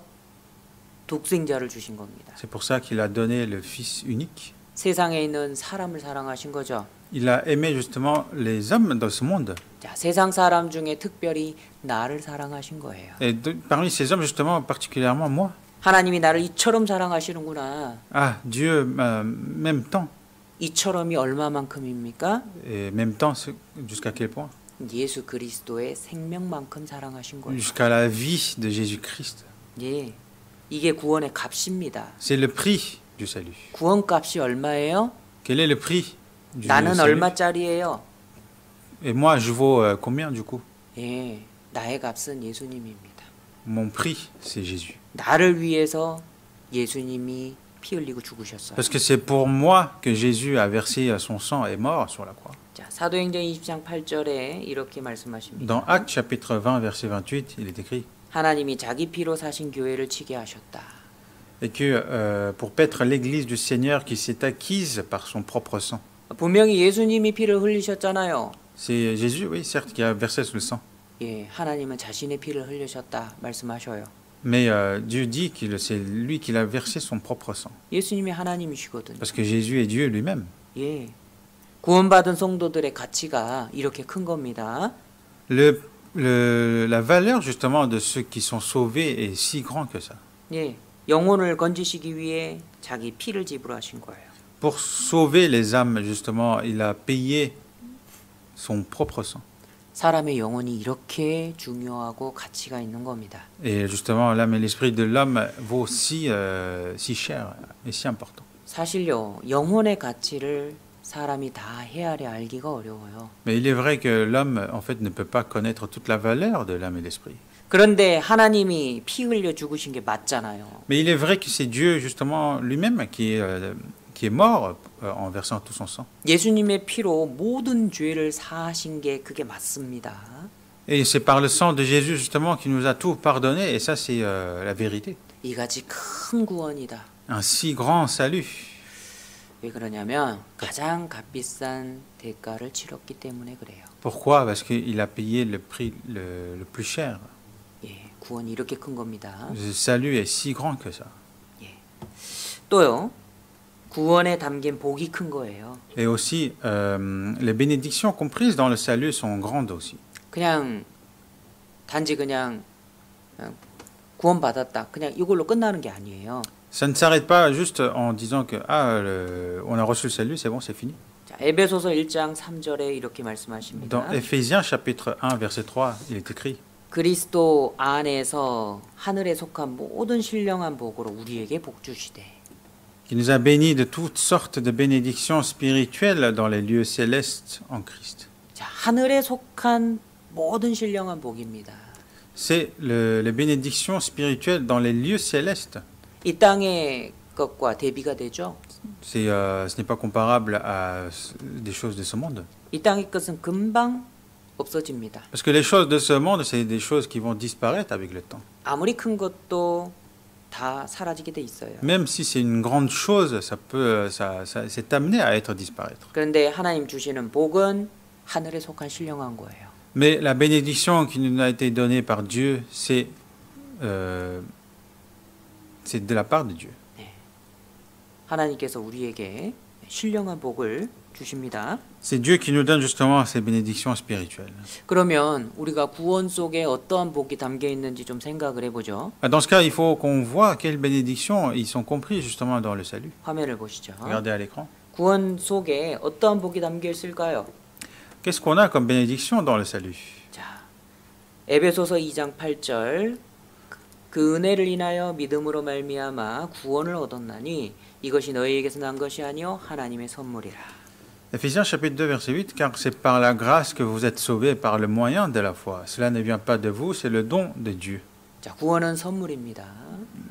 독생자를 주신 겁니다. C'est pour ça qu'il a donné le Fils unique. 세상에 있는 사람을 사랑하신 거죠. Il a aimé justement les hommes dans ce monde. 자, 세상 사람 중에 특별히 나를 사랑하신 거예요. Et parmi ces hommes, justement, particulièrement moi. 하나님이 나를 이처럼 사랑하시는구나. Ah, Dieu m'aime tant. 이처럼이 얼마만큼입니까? Et même tant, jusqu'à quel point? 예수 그리스도의 생명만큼 사랑하신 거예요. Jusqu'à la vie de Jésus-Christ. 예, 이게 구원의 값입니다. C'est le prix du salut. 구원값이 얼마예요? Quel est le prix du 나는 salut? 얼마짜리예요? Et moi, je vaux combien du coup? 예, 나의 값은 예수님입니다. Mon prix, c'est Jésus. 나를 위해서 예수님이 피 흘리고 죽으셨어요. Parce que c'est pour moi que Jésus a versé son sang et est mort sur la croix. 자, 사도행전 20장 8절에 이렇게 말씀하십니다. Dans Actes chapitre 20, verset 28, il est écrit 하나님이 자기 피로 사신 교회를 치게 하셨다. et que pour paître l'Église du Seigneur qui s'est acquise par son propre sang. 분명히 예수님이 피를 흘리셨잖아요. C'est Jésus, oui, certes, qui a versé le sang. 예, 하나님은 자신의 피를 흘리셨다 말씀하셔요. Mais Dieu dit que c'est lui qui a versé son propre sang. 예수님이 하나님이시거든요. Parce que Jésus est Dieu lui-même. 예, 구원받은 성도들의 가치가 이렇게 큰 겁니다. La valeur justement de ceux qui sont sauvés est si grand que ça. 예, 영혼을 건지시기 위해 자기 피를 지불하신 거예요. Pour sauver les âmes, justement, il a payé son propre sang. 사람의 영혼이 이렇게 중요하고 가치가 있는 겁니다. Et justement, l'âme et l'esprit de l'homme vaut si cher et si important. 사실요, 영혼의 가치를 사람이 다 헤아려 알기가 어려워요. Mais il est vrai que l'homme, en fait, ne peut pas connaître toute la valeur de l'âme et l'esprit. 그런데 하나님이 피 흘려 죽으신 게 맞잖아요. Mais il est vrai que c'est Dieu, justement, lui-même qui est mort en versant tout son sang. 예수님의 피로 모든 죄를 사하신 게 그게 맞습니다. Et c'est par le sang de Jésus, justement, qui nous a tout pardonné, et ça, c'est la vérité. 이같이 큰 구원이다. Un si grand salut. 왜 그러냐면 가장 값비싼 대가를 치렀기 때문에 그래요. Pourquoi? Parce qu'il a payé le prix le plus cher. 예, 구원이 이렇게 큰 겁니다. Le salut est si grand que ça. 또요, 구원에 담긴 복이 큰 거예요. Et aussi, les bénédictions comprises dans le salut sont grandes aussi. 그냥 단지 그냥 구원받았다. 그냥 이걸로 끝나는 게 아니에요. Ça ne s'arrête pas juste en disant que on a reçu le salut, c'est bon, c'est fini. 자, 에베소서 1장 3절에 이렇게 말씀하십니다. Dans Éphésiens chapitre 1 verset 3, il est écrit 그리스도 안에서 하늘에 속한 모든 신령한 복으로 우리에게 복 주시되. qu'il nous a bénis de toutes sortes de bénédictions spirituelles dans les lieux célestes en Christ. 자, 하늘에 속한 모든 신령한 복입니다. C'est les bénédictions spirituelles dans les lieux célestes. 이 땅의 것과 대비가 되죠. Ce n'est pas comparable à des choses de ce monde. 이 땅의 것은 금방 없어집니다. Parce que les choses de ce monde, c'est des choses qui vont disparaître avec le temps. 아무리 큰 것도 다 사라지게 돼 있어요. Même si c'est une grande chose, c'est amené à être disparaître. 그런데 하나님 주시는 복은 하늘에 속한 신령한 거예요. Mais la bénédiction qui nous a été donnée par Dieu, c'est de la part de Dieu. 하나님께서 우리에게 신령한 복을 주십니다. C'est Dieu qui nous donne justement ces bénédictions spirituelles. 그러면 우리가 구원 속에 어떠한 복이 담겨 있는지 좀 생각을 해보죠. Dans ce cas, il faut qu'on voit quelles bénédictions ils sont compris justement dans le salut. 화면을 보시죠. Regardez à l'écran. 구원 속에 어떠한 복이 담겨 있을까요? Qu'est-ce qu'on a comme bénédiction dans le salut? 자, 에베소서 2장 8절 그 은혜를 인하여 믿음으로 말미암아 구원을 얻었나니 이것이 너희에게서 난 것이 아니요 하나님의 선물이라. Éphésiens chapitre 2 verset 8, car c'est par la grâce que vous êtes sauvés par le moyen de la foi. Cela ne vient pas de vous, c'est le don de Dieu. 자, 구원은 선물입니다.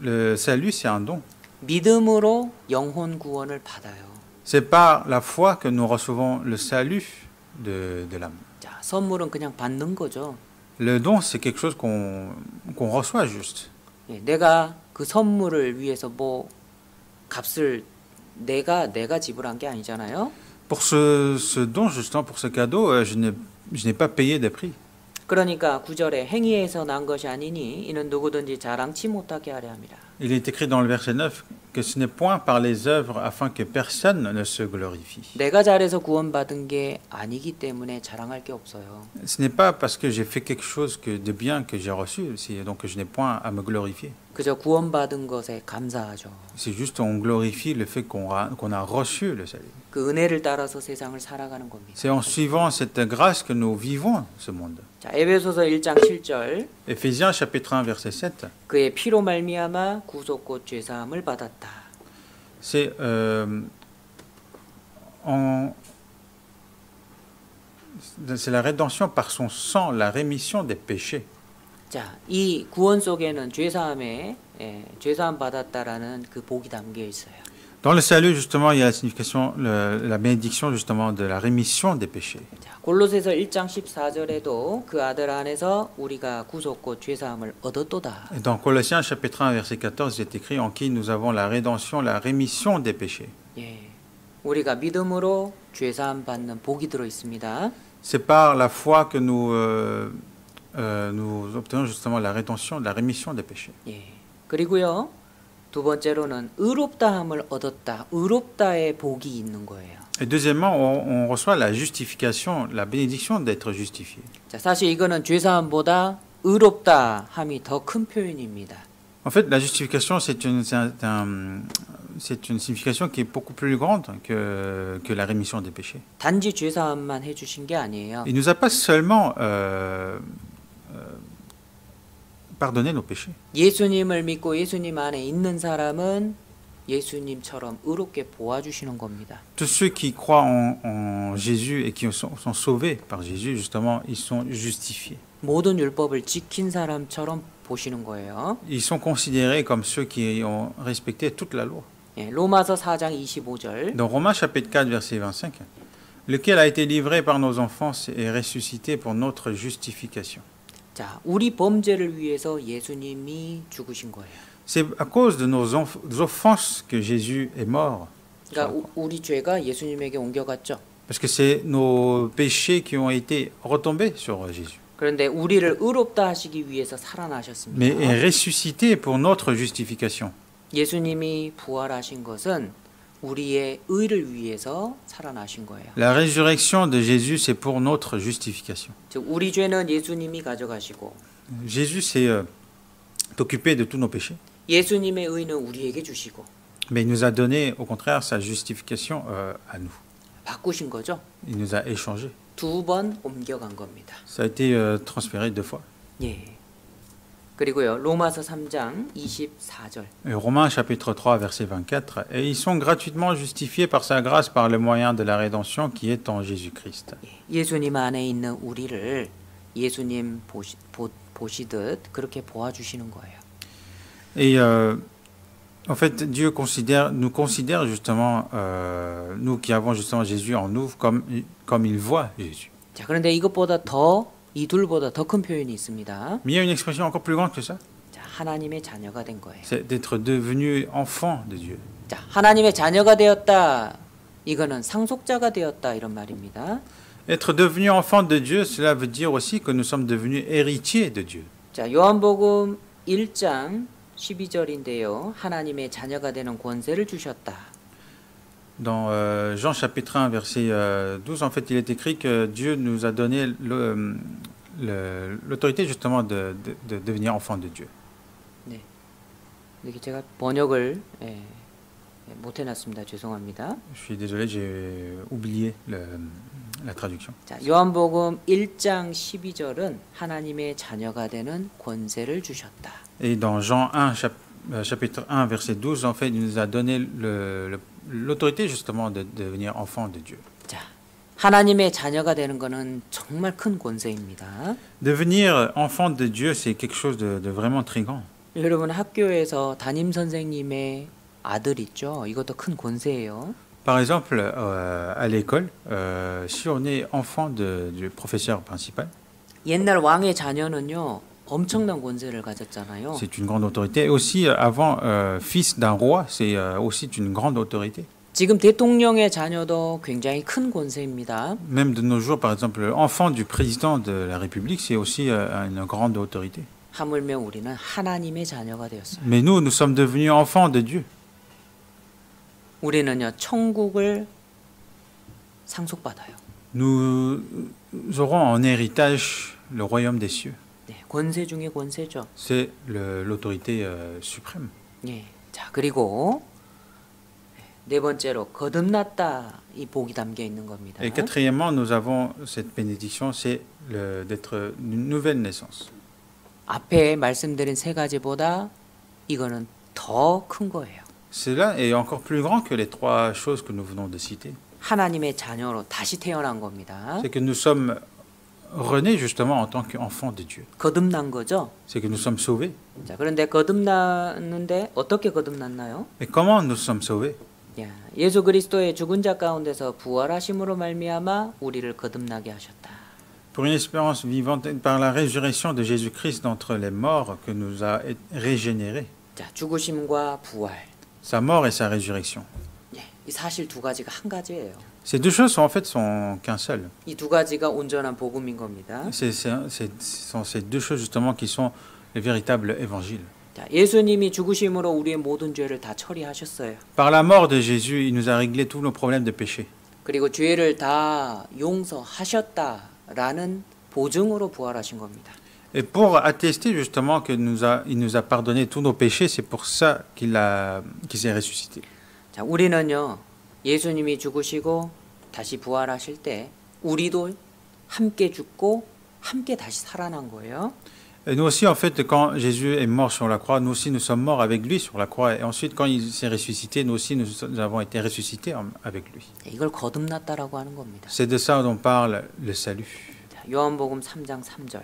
Le salut, c'est un don. 믿음으로 영혼 구원을 받아요. C'est par la foi que nous recevons le salut de l'âme. 자, 선물은 그냥 받는 거죠. Le don, c'est quelque chose qu'on reçoit juste. 예, 내가 그 선물을 위해서 뭐 값을 내가 지불한 게 아니잖아요. Pour ce don, justement, pour ce cadeau, je n'ai pas payé des prix. 그러니까 9절에 행위에서 난 것이 아니니 이는 누구든지 자랑치 못하게 하려 함이라. Il est écrit dans le verset 9 que ce n'est point par les œuvres afin que personne ne se glorifie. 내가 잘해서 구원받은 게 아니기 때문에 자랑할 게 없어요. Ce n'est pas parce que j'ai fait quelque chose de bien que j'ai reçu, donc que je n'ai point à me glorifier. 그저 구원받은 것에 감사하죠. C'est juste on glorifie le fait qu'on a reçu le salut. 그 은혜를 따라서 세상을 살아가는 겁니다. C'est en suivant cette grâce que nous vivons ce monde. 자, 에베소서 1장 7절 Éphésiens chapitre 1 verset 7. 그의 피로 말미암아 구속곧 죄사함을 받았다. C'est c'est la rédemption par son sang, la rémission des péchés. 자, 이 구원 속에는 죄사함 받았다라는 그 복이 담겨 있어요. Dans le salut, justement, il y a la signification, la bénédiction, justement, de la rémission des péchés. 자, 골로새서 1장 14절에도 그 아들 안에서 우리가 구속곧 죄사함을 얻었도다. Et dans Colossiens, chapitre 1, verset 14, il est écrit en qui nous avons la rédemption, la rémission des péchés. 예, 우리가 믿음으로 죄사함 받는 복이 들어 있습니다. C'est par la foi que nous obtenons justement la rédemption, la rémission des péchés. 예, 그리고요 두 번째로는 의롭다함을 얻었다. 의롭다의 복이 있는 거예요. Et deuxièmement, on reçoit la justification, la bénédiction d'être justifié. 자, 사실 이거는 죄사함보다 의롭다함이 더 큰 표현입니다. En fait, la justification, c'est une signification qui est beaucoup plus grande que la rémission des péchés. 단지 죄사함만 해주신 게 아니에요. Il nous a pas seulement pardonné nos péchés. 예수님을 믿고 예수님 안에 있는 사람은 예수님처럼 의롭게 보아주시는 겁니다. Tous ceux qui croient en Jésus et qui sont sauvés par Jésus, justement, ils sont justifiés. 모든 율법을 지킨 사람처럼 보시는 거예요. Ils sont considérés comme ceux qui ont respecté toute la loi. 예, 로마서 4장 25절 Dans Romains chapitre 4, verset 25, lequel a été livré par nos enfances et ressuscité pour notre justification. 자, 우리 범죄를 위해서 예수님이 죽으신 거예요. C'est à cause de nos offenses que Jésus est mort. 그러니까 우리 죄가 예수님에게 옮겨갔죠. Parce que c'est nos péchés qui ont été retombés sur Jésus. 그런데 우리를 의롭다 하시기 위해서 살아나셨습니다. Mais est ressuscité pour notre justification. 예수님이 부활하신 것은 우리의 의를 위해서 살아나신 거예요. La résurrection de Jésus, c'est pour notre justification. 즉 우리 죄는 예수님이 가져가시고 Jésus s'est occupé de tous nos péchés. 예수님의 의는 우리에게 주시고 Mais il nous a donné, au contraire, sa justification à nous. 바꾸신 거죠. Il nous a échangés. 두 번 옮겨간 겁니다. Ça a été transféré 2 fois. 예. 그리고요. 로마서 3장 24절. Et Romains chapitre 3 verset 24. Et ils sont gratuitement justifiés par sa grâce par le moyen de la rédemption qui est en Jésus-Christ. 예수님 안에 있는 우리를 예수님 보시듯 그렇게 보아주시는 거예요. Et en fait, Dieu nous considère justement, nous qui avons justement Jésus en nous, comme il voit Jésus. 자, 그런데 이 둘보다 더 큰 표현이 있습니다. Mais il y a une expression encore plus grande que ça. 자, 하나님의 자녀가 된 거예요. C'est d'être devenu enfant de Dieu. 자, 하나님의 자녀가 되었다. 이거는 상속자가 되었다 이런 말입니다. Être devenu enfant de Dieu, cela veut dire aussi que nous sommes devenus héritiers de Dieu. 자, 요한복음 1장 12절인데요. 하나님의 자녀가 되는 권세를 주셨다. Dans Jean chapitre 1 verset 12, en fait, il est écrit que Dieu nous a donné l'autorité justement de devenir enfant de Dieu. 네. 이렇게 제가 번역을 못 해놨습니다. 죄송합니다. Je suis désolé, j'ai oublié la traduction. 자, 요한복음 1장 12절은 하나님의 자녀가 되는 권세를 주셨다. Et dans Jean 1, chapitre 1, verset 12, en fait, il nous a donné l'autorité justement de devenir enfant de Dieu. 자, 하나님의 자녀가 되는 것은 정말 큰 권세입니다. Devenir enfant de Dieu, c'est quelque chose de vraiment très grand. 여러분 학교에서 담임 선생님의 아들 있죠? 이것도 큰 권세예요. Par exemple, à l'école, si on est enfant du professeur principal, 옛날 왕의 자녀는요 엄청난 권세를 가졌잖아요. c'est une grande autorité. Et aussi, avant, fils d'un roi, c'est aussi une grande autorité. 지금 대통령의 자녀도 굉장히 큰 권세입니다. Même de nos jours, par exemple, enfant du président de la République, c'est aussi une grande autorité. 하물며 우리는 하나님의 자녀가 되었어요. Mais nous sommes devenus enfants de Dieu. 우리는요 천국을 상속받아요. Nous aurons en héritage le royaume des cieux. 네, 권세 중에 권세죠. C'est l'autorité suprême. 예. 자, 그리고 네 번째로 거듭났다 이 복이 담겨 있는 겁니다. Et quatrièmement, nous avons cette bénédiction, c'est d'être une nouvelle naissance. 앞에 말씀드린 세 가지보다 이거는 더 큰 거예요. Cela est encore plus grand que les trois choses que nous venons de citer. 하나님의 자녀로 다시 태어난 겁니다. C'est que nous sommes renés justement en tant qu'enfants de Dieu. 거듭난 거죠. C'est que nous sommes sauvés. 자, 그런데 거듭났는데 어떻게 거듭났나요? Et comment nous sommes sauvés? 야, 예수 그리스도의 죽은 자 가운데서 부활하심으로 말미암아 우리를 거듭나게 하셨다. Pour une espérance vivante, par la résurrection de Jésus-Christ d'entre les morts que nous a régénérés. 자, 죽으심과 부활. Sa mort et sa résurrection. 예, 이 사실 두 가지가 한 가지예요. Ces deux choses sont en fait qu'un seul. 이 두 가지가 온전한 복음인 겁니다. Ce sont ces deux choses justement qui sont les véritables évangiles. 자, 예수님이 죽으심으로 우리의 모든 죄를 다 처리하셨어요. Par la mort de Jésus, il nous a réglé tous nos problèmes de péché. 그리고 죄를 다 용서하셨다라는 보증으로 부활하신 겁니다. Et pour attester justement qu'il nous a pardonné tous nos péchés, c'est pour ça qu'il s'est ressuscité. 자, 우리는요 예수님이 죽으시고 다시 부활하실 때 우리도 함께 죽고 함께 다시 살아난 거예요. Et nous aussi, en fait, quand Jésus est mort sur la croix, nous aussi nous sommes morts avec lui sur la croix. Et ensuite, quand il s'est ressuscité, nous aussi nous avons été ressuscités avec lui. 이걸 거듭났다라고 하는 겁니다. C'est de ça dont parle le salut. 자, 요한복음 3장 3절.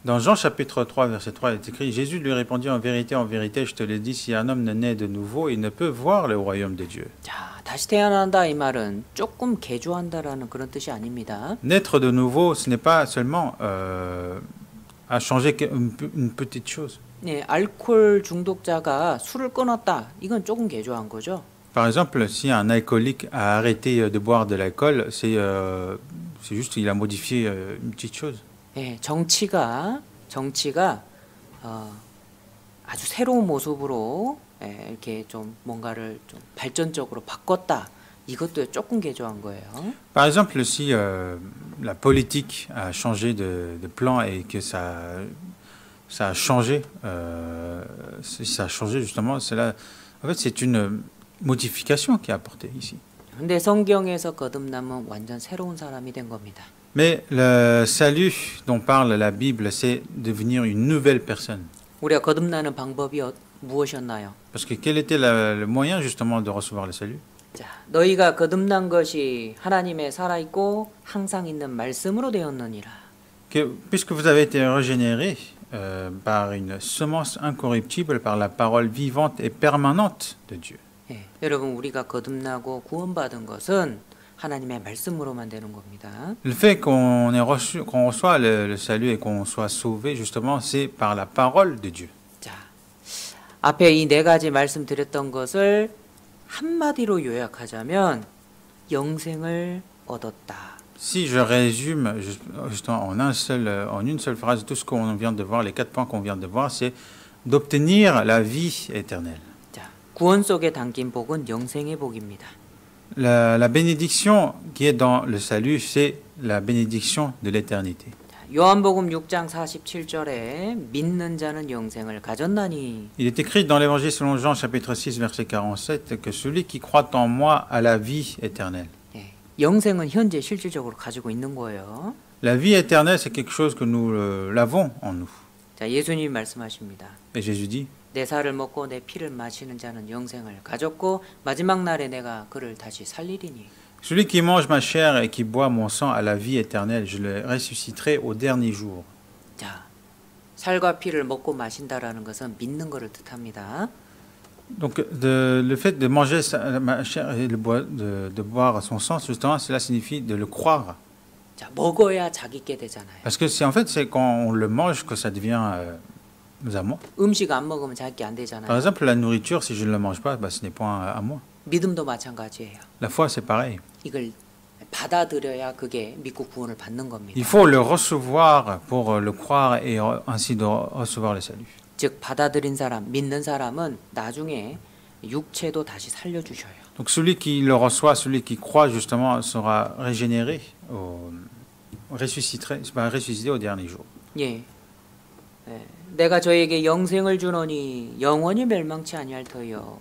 Dans Jean chapitre 3, verset 3, il est écrit, Jésus lui répondit, en vérité, je te le dis, si un homme ne naît de nouveau, il ne peut voir le royaume de Dieu. 자, 다시 태어난다 이 말은 조금 개조한다라는 그런 뜻이 아닙니다. Naître de nouveau, ce n'est pas seulement à changer une petite chose. 네, 알코올 중독자가 술을 끊었다. 이건 조금 개조한 거죠. Par exemple, si un alcoolique a arrêté de boire de l'alcool, c'est juste qu'il a modifié une petite chose. 네, 정치가 아주 새로운 모습으로 이렇게 좀 뭔가를 좀 발전적으로 바꿨다. 이것도 조금 개조한 거예요. Par exemple, si la politique a changé de plan et que ça a changé, si ça a changé justement, en fait, c'est une modification qui est apportée ici. 근데 성경에서 거듭나면 완전 새로운 사람이 된 겁니다. Mais le salut dont parle la Bible, c'est devenir une nouvelle personne. 우리가 거듭나는 방법이 무엇이었나요? Parce que quel était le moyen justement de recevoir le salut? 자, 너희가 거듭난 것이 하나님의 살아있고 항상 있는 말씀으로 되었느니라. Puisque vous avez été régénérés par une semence incorruptible, par la parole vivante et permanente de Dieu. 예, 여러분 우리가 거듭나고 구원받은 것은 하나님의 말씀으로만 되는 겁니다. Le fait qu'on reçoit le salut et qu'on soit sauvé, justement, c'est par la parole de Dieu. 자, 앞에 이 네 가지 말씀드렸던 것을 한마디로 요약하자면 영생을 얻었다. Si je résume justement en une seule phrase tout ce qu'on vient de voir, les 4 points qu'on vient de voir, c'est d'obtenir la vie éternelle. 자, 구원 속에 담긴 복은 영생의 복입니다. La bénédiction qui est dans le salut, c'est la bénédiction de l'éternité. 요한복음 6장 47절에 믿는 자는 영생을 가졌나니. Il est écrit dans l'Évangile selon Jean chapitre 6 verset 47 que celui qui croit en moi a la vie éternelle. 예, 영생은 현재 실질적으로 가지고 있는 거예요. La vie éternelle, c'est quelque chose que nous l'avons en nous. 자, 예수님이 말씀하십니다. Et Jésus dit, 내 살을 먹고 내 피를 마시는 자는 영생을 가졌고 마지막 날에 내가 그를 다시 살리리니. celui qui mange ma chair et qui boit mon sang a la vie éternelle, je le ressusciterai au dernier jour. 자, 살과 피를 먹고 마신다라는 것은 믿는 것을 뜻합니다. Donc le fait de manger ma chair et de boire son sang, justement, cela signifie de le croire. 자, 먹어야 자기께 되잖아요. Parce que c'est quand on le mange que ça devient à moi. 음식 안 먹으면 자기께 안 Par 되잖아요. exemple, la nourriture, si je ne la mange pas, ce n'est pas à moi. 믿음도 마찬가지예요. La foi, c'est pareil. 이걸 받아들여야 그게 믿고 구원을 받는 겁니다. Il faut le recevoir pour le croire et ainsi de recevoir le salut. 즉 받아들인 사람, 믿는 사람은 나중에 육체도 다시 살려주셔요. Donc celui qui le reçoit, celui qui croit justement, sera régénéré, ressuscité au dernier jour. 예. 예. 내가 저에게 영생을 주노니 영원히 멸망치 아니할 터요.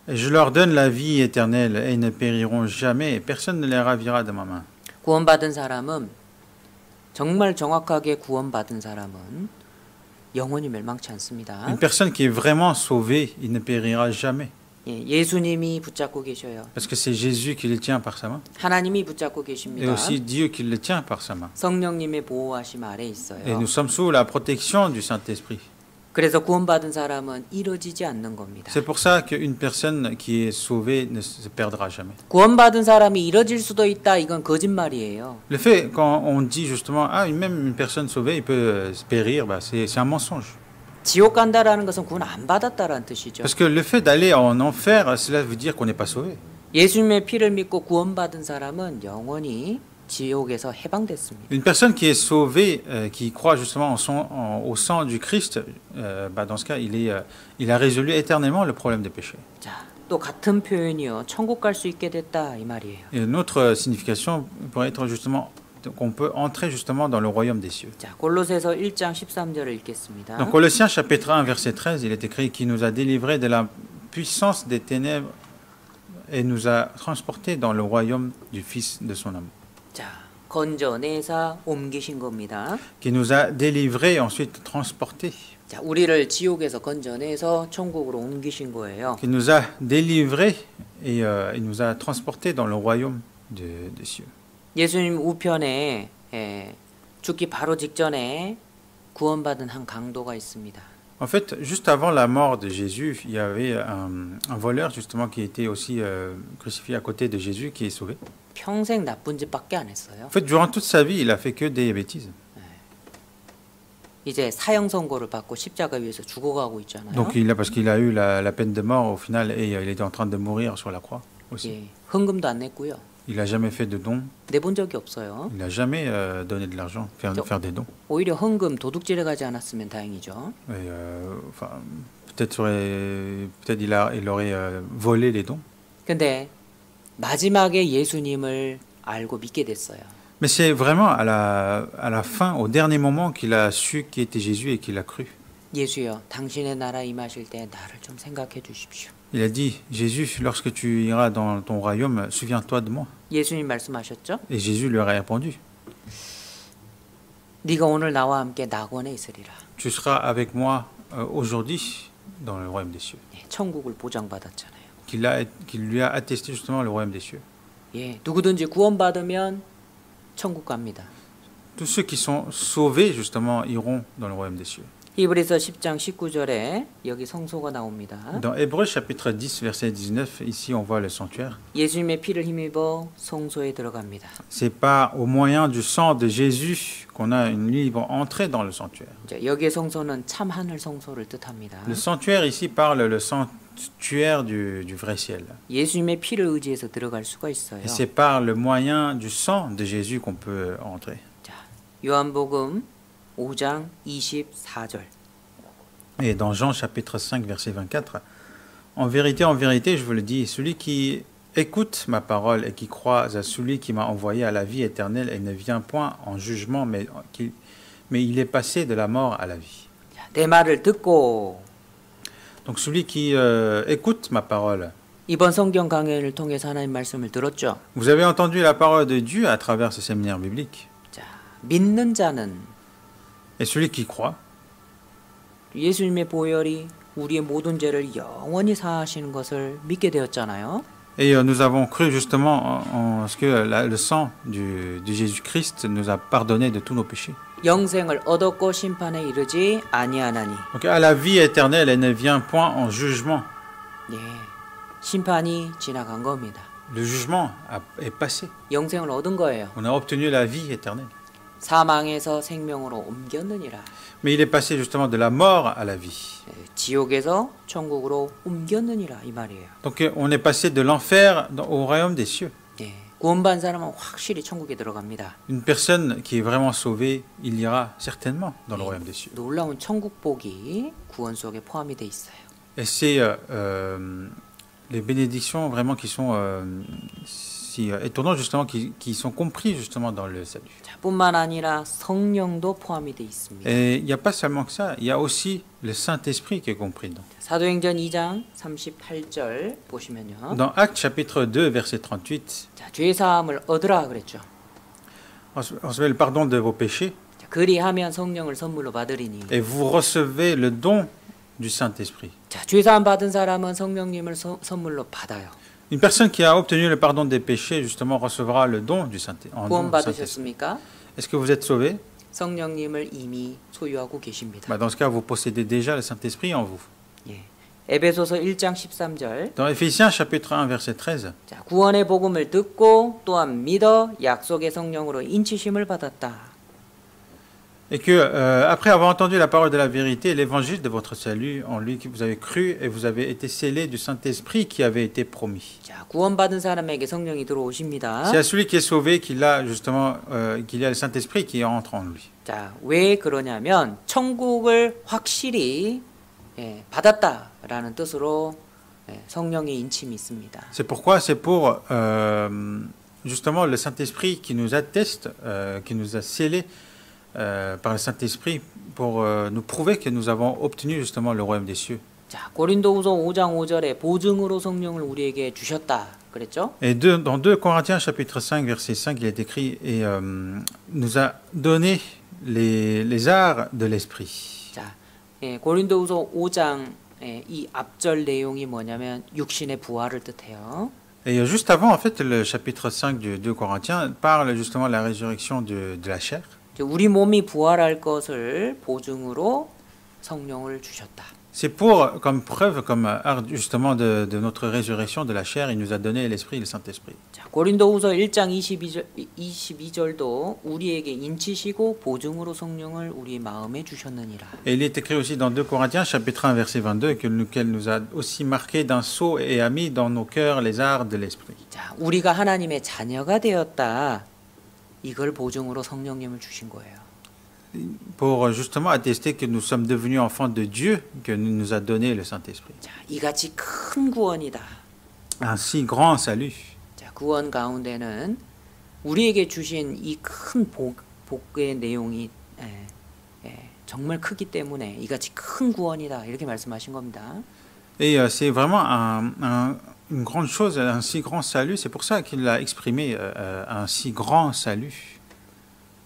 Et je leur donne la vie éternelle et ils ne périront jamais et personne ne les ravira de ma main. 구원받은 사람은 정말 정확하게 구원받은 사람은 영원히 멸망치 않습니다. Une personne qui est vraiment sauvée, il ne périra jamais. 예, 예수님이 붙잡고 계셔요. Parce que c'est Jésus qui le tient par sa main. 하나님이 붙잡고 Et 계십니다. aussi Dieu qui le tient par sa main. 성령님의 보호하심 아래 Et 있어요. nous sommes sous la protection du Saint-Esprit. 그래서 구원받은 사람은 이루어지지 않는 겁니다. C'est pour ça qu'une personne qui est sauvée ne se perdra jamais. 구원받은 사람이 이뤄질 수도 있다. 이건 거짓말이에요. Le fait, quand on dit justement, ah, même une personne sauvée, il peut périr, c'est un mensonge. 지옥 간다라는 것은 구원 안 받았다라는 뜻이죠. Parce que le fait d'aller en enfer, cela veut dire qu'on n'est pas sauvé. 예수님의 피를 믿고 구원받은 사람은 영원히 지옥에서 해방됐습니다. Une personne qui est sauvée, qui croit justement au sang du Christ, dans ce cas, il a résolu éternellement le problème des péchés. 자, 또 같은 표현이요. 천국 갈 수 있게 됐다 이 말이에요. Et une autre signification pourrait être justement qu'on peut entrer justement dans le royaume des cieux. 자, 골로새서 1장 13절을 읽겠습니다. Dans Colossiens chapitre 1 verset 13, il est écrit qui nous a délivrés de la puissance des ténèbres et nous a transportés dans le royaume du Fils de son amour. 자, 건져내사 옮기신 겁니다. Qui nous a délivrés et ensuite transportés. 자, 우리를 지옥에서 건져내서 천국으로 옮기신 거예요. Qui nous a délivrés et il nous a transportés dans le royaume des cieux. 예수님 우편에 죽기 바로 직전에 구원받은 한 강도가 있습니다. En fait, juste avant la mort de Jésus, il y avait un voleur justement qui était aussi crucifié à côté de Jésus, qui est sauvé. 평생 나쁜 짓밖에 안 했어요. En fait, durant toute sa vie, il a fait que des bêtises. 이제 사형 선고를 받고 십자가 위에서 죽어가고 있잖아요. Donc, parce qu'il a eu la peine de mort au final et il était en train de mourir sur la croix aussi. 예, 헌금도 안 냈고요. Il n'a jamais fait de dons. 내본 적이 없어요. Il n'a jamais donné de l'argent, faire des dons. 오히려 헌금 도둑질해 가지 않았으면 다행이죠. Et, enfin, peut-être il aurait volé les dons. 근데 마지막에 예수님을 알고 믿게 됐어요. Mais c'est vraiment à la fin, au dernier moment, qu'il a su qui était Jésus et qu'il a cru. 예수여, 당신의 나라 임하실 때 나를 좀 생각해 주십시오. Il a dit, Jésus, lorsque tu iras dans ton royaume, souviens-toi de moi. 예수님 말씀하셨죠? Et Jésus lui a répondu, 네가 오늘 나와 함께 낙원에 있으리라. tu seras avec moi aujourd'hui dans le royaume des cieux. 예, 천국을 보장받았잖아요. Qu'il lui a attesté justement le royaume des cieux. 예, 누구든지 구원받으면 천국 갑니다. Tous ceux qui sont sauvés, justement, iront dans le royaume des cieux. 히브리서 10장 19절에 여기 성소가 나옵니다. Dans Hébreux chapitre 10, verset 19, ici on voit le sanctuaire. 예수님의 피를 힘입어 성소에 들어갑니다. C'est pas au moyen du sang de Jésus qu'on a une libre entrée dans le sanctuaire. 자, 여기의 성소는 참 하늘 성소를 뜻합니다. Le sanctuaire ici parle le sanctuaire du vrai ciel. 예수님의 피를 의지해서 들어갈 수가 있어요. Et c'est par le moyen du sang de Jésus qu'on peut entrer. 자, 요한복음 5장 24절. Et dans Jean chapitre 5, verset 24, en vérité, je vous le dis, celui qui écoute ma parole et qui croit à celui qui m'a envoyé à la vie éternelle et ne vient point en jugement, mais il est passé de la mort à la vie. 자, 내 말을 듣고 Donc celui qui écoute ma parole, 이번 성경 강연을 통해서 하나님 말씀을 들었죠. vous avez entendu la parole de Dieu à travers ce séminaire biblique. 자, 믿는 자는 Et celui qui croit, 예수님의 보혈이 우리의 모든 죄를 영원히 사하시는 것을 믿게 되었잖아요. et nous avons cru justement en ce que le sang de Jésus-Christ nous a pardonné de tous nos péchés. 영생을 얻었고 심판에 이르지 아니하나니. Donc à la vie éternelle, elle ne vient point en jugement. 예, 심판이 지나간 겁니다. Le jugement est passé. 영생을 얻은 거예요. On a obtenu la vie éternelle. 사망에서 생명으로 옮겼느니라. Mais il est passé justement de la mort à la vie. 예, 지옥에서 천국으로 옮겼느니라 이 말이에요. Donc on est passé de l'enfer au royaume des cieux. 예, 구원받은 사람은 확실히 천국에 들어갑니다. Une personne qui est vraiment sauvée, il ira certainement dans le royaume des cieux. 놀라운 천국복이 구원 속에 포함이 돼 있어요. Et c'est les bénédictions vraiment qui sont si étonnantes justement, qui sont compris justement dans le salut. 자, 뿐만 아니라 성령도 포함이 돼 있습니다. Et il n'y a pas seulement que ça, il y a aussi le Saint-Esprit qui est compris dedans. 사도행전 2장 38절 보시면요. Dans Actes chapitre 2 verset 38, 자, 죄 사함을 얻으라 그랬죠. on recevez le pardon de vos péchés 자, 그리하면 성령을 선물로 받으리니. et vous recevez le don du Saint-Esprit. 자, 죄 사함 받은 사람은 성령님을 선물로 받아요. Une personne qui a obtenu le pardon des péchés justement recevra le don du Saint-Esprit. 구원 받으셨습니까? Est-ce que vous êtes sauvés? 성령님을 이미 소유하고 계십니다. Dans ce cas, vous possédez déjà le Saint-Esprit en vous. 예. 에베소서 1장 13절. Dans Éphésiens chapitre 1 verset 13, 자, 구원의 복음을 듣고 또한 믿어 약속의 성령으로 인치심을 받았다. et que après avoir entendu la parole de la vérité, l'évangile de votre salut, en lui que vous avez cru et vous avez été scellés du Saint-Esprit qui avait été promis. 자, 구원받은 사람에게 성령이 들어오십니다. C'est à celui qui est sauvé qu'il a justement qu'il y a le Saint-Esprit qui entre en lui. 자, 왜 그러냐면 천국을 확실히 예, 받았다라는 뜻으로 예, 성령의 인침이 있습니다. C'est pourquoi c'est pour justement le Saint-Esprit qui nous atteste, qui nous a scellés par le Saint-Esprit pour nous prouver que nous avons obtenu justement le royaume des cieux. 자, 고린도후서 5장 5절에 보증으로 성령을 우리에게 주셨다 그랬죠? Et dans 2 Corinthiens chapitre 5 verset 5, il est écrit et nous a donné les arts de l'esprit. 자, 예, 고린도후서 5장 예, 이 앞절 내용이 뭐냐면 육신의 부활을 뜻해요. Et juste avant, en fait, le chapitre 5 de 2 Corinthiens parle justement de la résurrection de la chair. 우리 몸이 부활할 것을 보증으로 성령을 주셨다. C'est pour, comme preuve, comme justement de notre résurrection de la chair, il nous a donné l'Esprit, le Saint-Esprit. 자, 고린도후서 1장 22절도 우리에게 인치시고 보증으로 성령을 우리 마음에 주셨느니라. Et il est écrit aussi dans 2 Corinthiens, chapitre 1, verset 22, qu'elle nous a aussi marqué d'un sceau et a mis dans nos cœurs les arts de l'Esprit. 자, 우리가 하나님의 자녀가 되었다. 이걸 보증으로 성령님을 주신 거예요. Pour justement attester que nous sommes devenus enfants de Dieu, que nous a donné le Saint-Esprit. 자, 이같이 큰 구원이다. Un si grand salut. 자, 구원 가운데는 우리에게 주신 이 큰 복의 내용이 정말 크기 때문에 이같이 큰 구원이다 이렇게 말씀하신 겁니다. Et c'est vraiment une grande chose, un si grand salut. C'est pour ça qu'il a exprimé un si grand salut.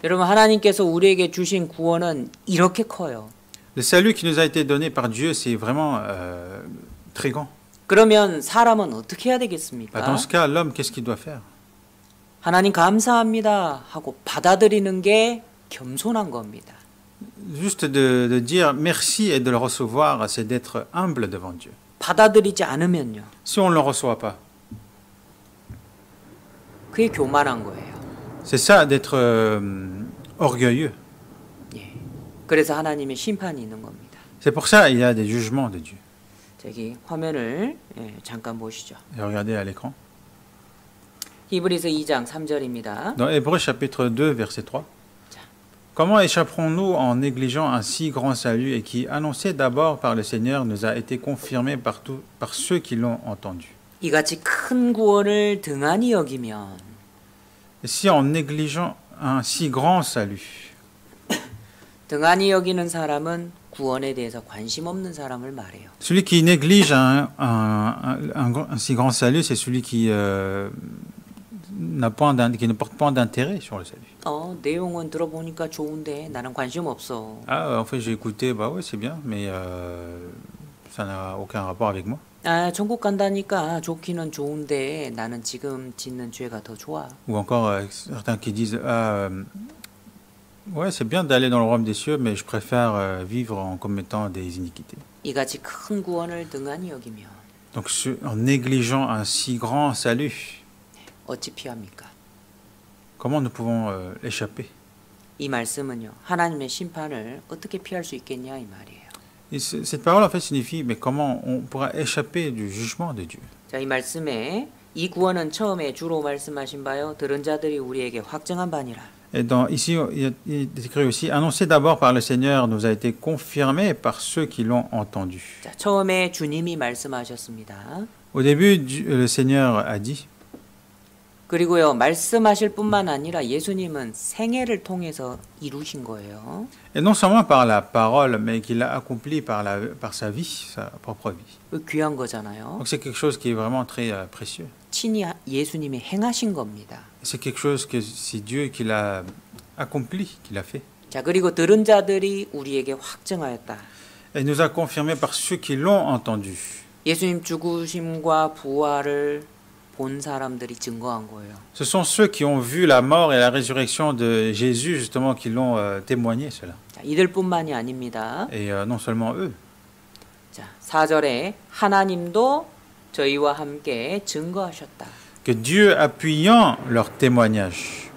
여러분 하나님께서 우리에게 주신 구원은 이렇게 커요. Le salut qui nous a été donné par Dieu, c'est vraiment très grand. 그러면 사람은 어떻게 해야 되겠습니까? Dans ce cas, l'homme, qu'est-ce qu'il doit faire? 하나님 감사합니다 하고 받아들이는 게 겸손한 겁니다. Juste de dire merci et de le recevoir, c'est d'être humble devant Dieu. 받아들이지 않으면요. Si on ne le reçoit pas, 그게 교만한 거예요. c'est ça d'être orgueilleux. 예. 그래서 하나님의 심판이 있는 겁니다. C'est pour ça qu'il y a des jugements de Dieu. 저기 화면을 잠깐 보시죠. Et regardez à l'écran. 히브리서 2장 3절입니다. Dans Hébreux chapitre 2, verset 3. Comment échapperons-nous en négligeant un si grand salut et qui, annoncé d'abord par le Seigneur, nous a été confirmé par ceux qui l'ont entendu? 이같이 큰 구원을 등한히 여기면 Et si en négligeant un si grand salut, 등한히 여기는 사람은 구원에 대해서 관심 없는 사람을 말해요. Celui qui néglige un si grand salut, c'est celui qui, qui ne porte pas d'intérêt sur le salut. 내용은 들어보니까 좋은데 나는 관심 없어. Ah, en fait, j'ai écouté, bah ouais, c'est bien, mais ça n'a aucun rapport avec moi. 천국 간다니까 좋기는 좋은데 나는 지금 짓는 죄가 더 좋아. Ou encore certains qui disent, ouais, c'est bien d'aller dans le royaume des cieux, mais je préfère vivre en commettant des iniquités. 이같이 큰 구원을 등한히 여기면 Donc, en négligeant un si grand salut, 어찌 피합니까? comment nous pouvons échapper? 이 말씀은요, 하나님의 심판을 어떻게 피할 수 있겠냐 이 말이에요. Et cette parole en fait signifie, mais comment on pourra échapper du jugement de Dieu? 자, 이 말씀에 이 구원은 처음에 주로 말씀하신 바요, 들은 자들이 우리에게 확증한 바니라. Et ici, il est écrit aussi, annoncé d'abord par le Seigneur, nous a été confirmé par ceux qui l'ont entendu. 자, 처음에 주님이 말씀하셨습니다. Au début, le Seigneur a dit, 그리고요, 말씀하실 뿐만 아니라 예수님은 생애를 통해서 이루신 거예요. et non seulement par la parole, mais qu'il l'a accompli par sa vie, sa propre vie. 귀한 거잖아요. Donc c'est quelque chose qui est vraiment très précieux. 친히 예수님이 행하신 겁니다. C'est quelque chose que c'est Dieu qui l'a accompli, qui l'a fait. 자, 그리고 들은 자들이 우리에게 확증하였다. Et nous a confirmé par ceux qui l'ont entendu. 예수님 죽으심과 부활을 본 사람들이 증거한 거예요. Ce sont ceux qui ont vu la mort et la résurrection de Jésus, justement, qui l'ont témoigné, cela. 자, 이들뿐만이 아닙니다. Et non seulement eux. 자, 4절에 하나님도 저희와 함께 증거하셨다. Que Dieu appuyant leur témoignage.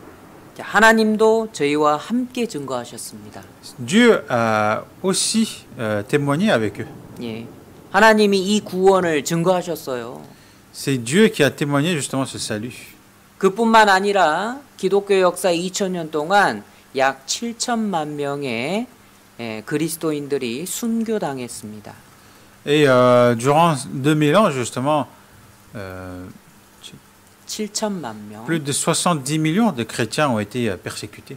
자, 하나님도 저희와 함께 증거하셨습니다. Dieu a aussi témoigné avec eux. 예, 하나님이 이 구원을 증거하셨어요. C'est Dieu qui a témoigné justement ce salut. 그뿐만 아니라 기독교 역사 2000년 동안 약 7천만 명의 그리스도인들이 순교당했습니다. Et durant 2000 ans, justement, 7천만 명. plus de 70 millions de chrétiens ont été persécutés.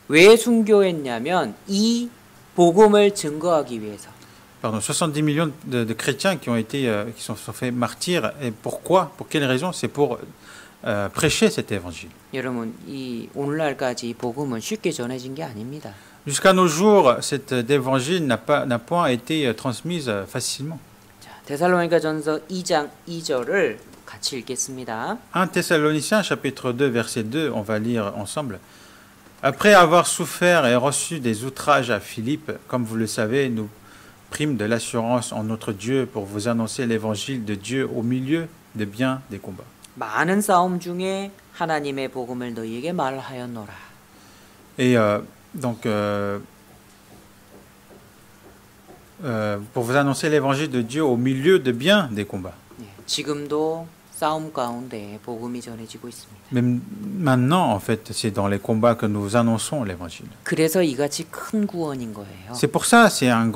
왜 순교했냐면 이 복음을 증거하기 위해서. Pardon, 70 millions de chrétiens qui sont fait martyrs. Et pourquoi? Pour quelle raison? C'est pour prêcher cet évangile. 여러분, 이 오늘날까지 이 복음은 쉽게 전해진 게 아닙니다. Jusqu'à nos jours, cet évangile n'a point été transmise facilement. 자, 데살로니가전서 2장 2절을 같이 읽겠습니다. 1 Thessaloniciens chapitre 2 verset 2, on va lire ensemble. Après avoir souffert et reçu des outrages à Philippe, comme vous le savez, nous prîmes de l'assurance en notre Dieu pour vous annoncer l'évangile de Dieu au milieu de bien des combats. 많은 싸움 중에 하나님의 복음을 너희에게 말하였노라. Et donc, pour vous annoncer l'évangile de Dieu au milieu de bien des combats. 예, 지금도 싸움 가운데 복음이 전해지고 있습니다. Même maintenant, en fait, c'est dans les combats que nous annonçons l'évangile. 그래서 이같이 큰 구원인 거예요. C'est pour ça, c'est un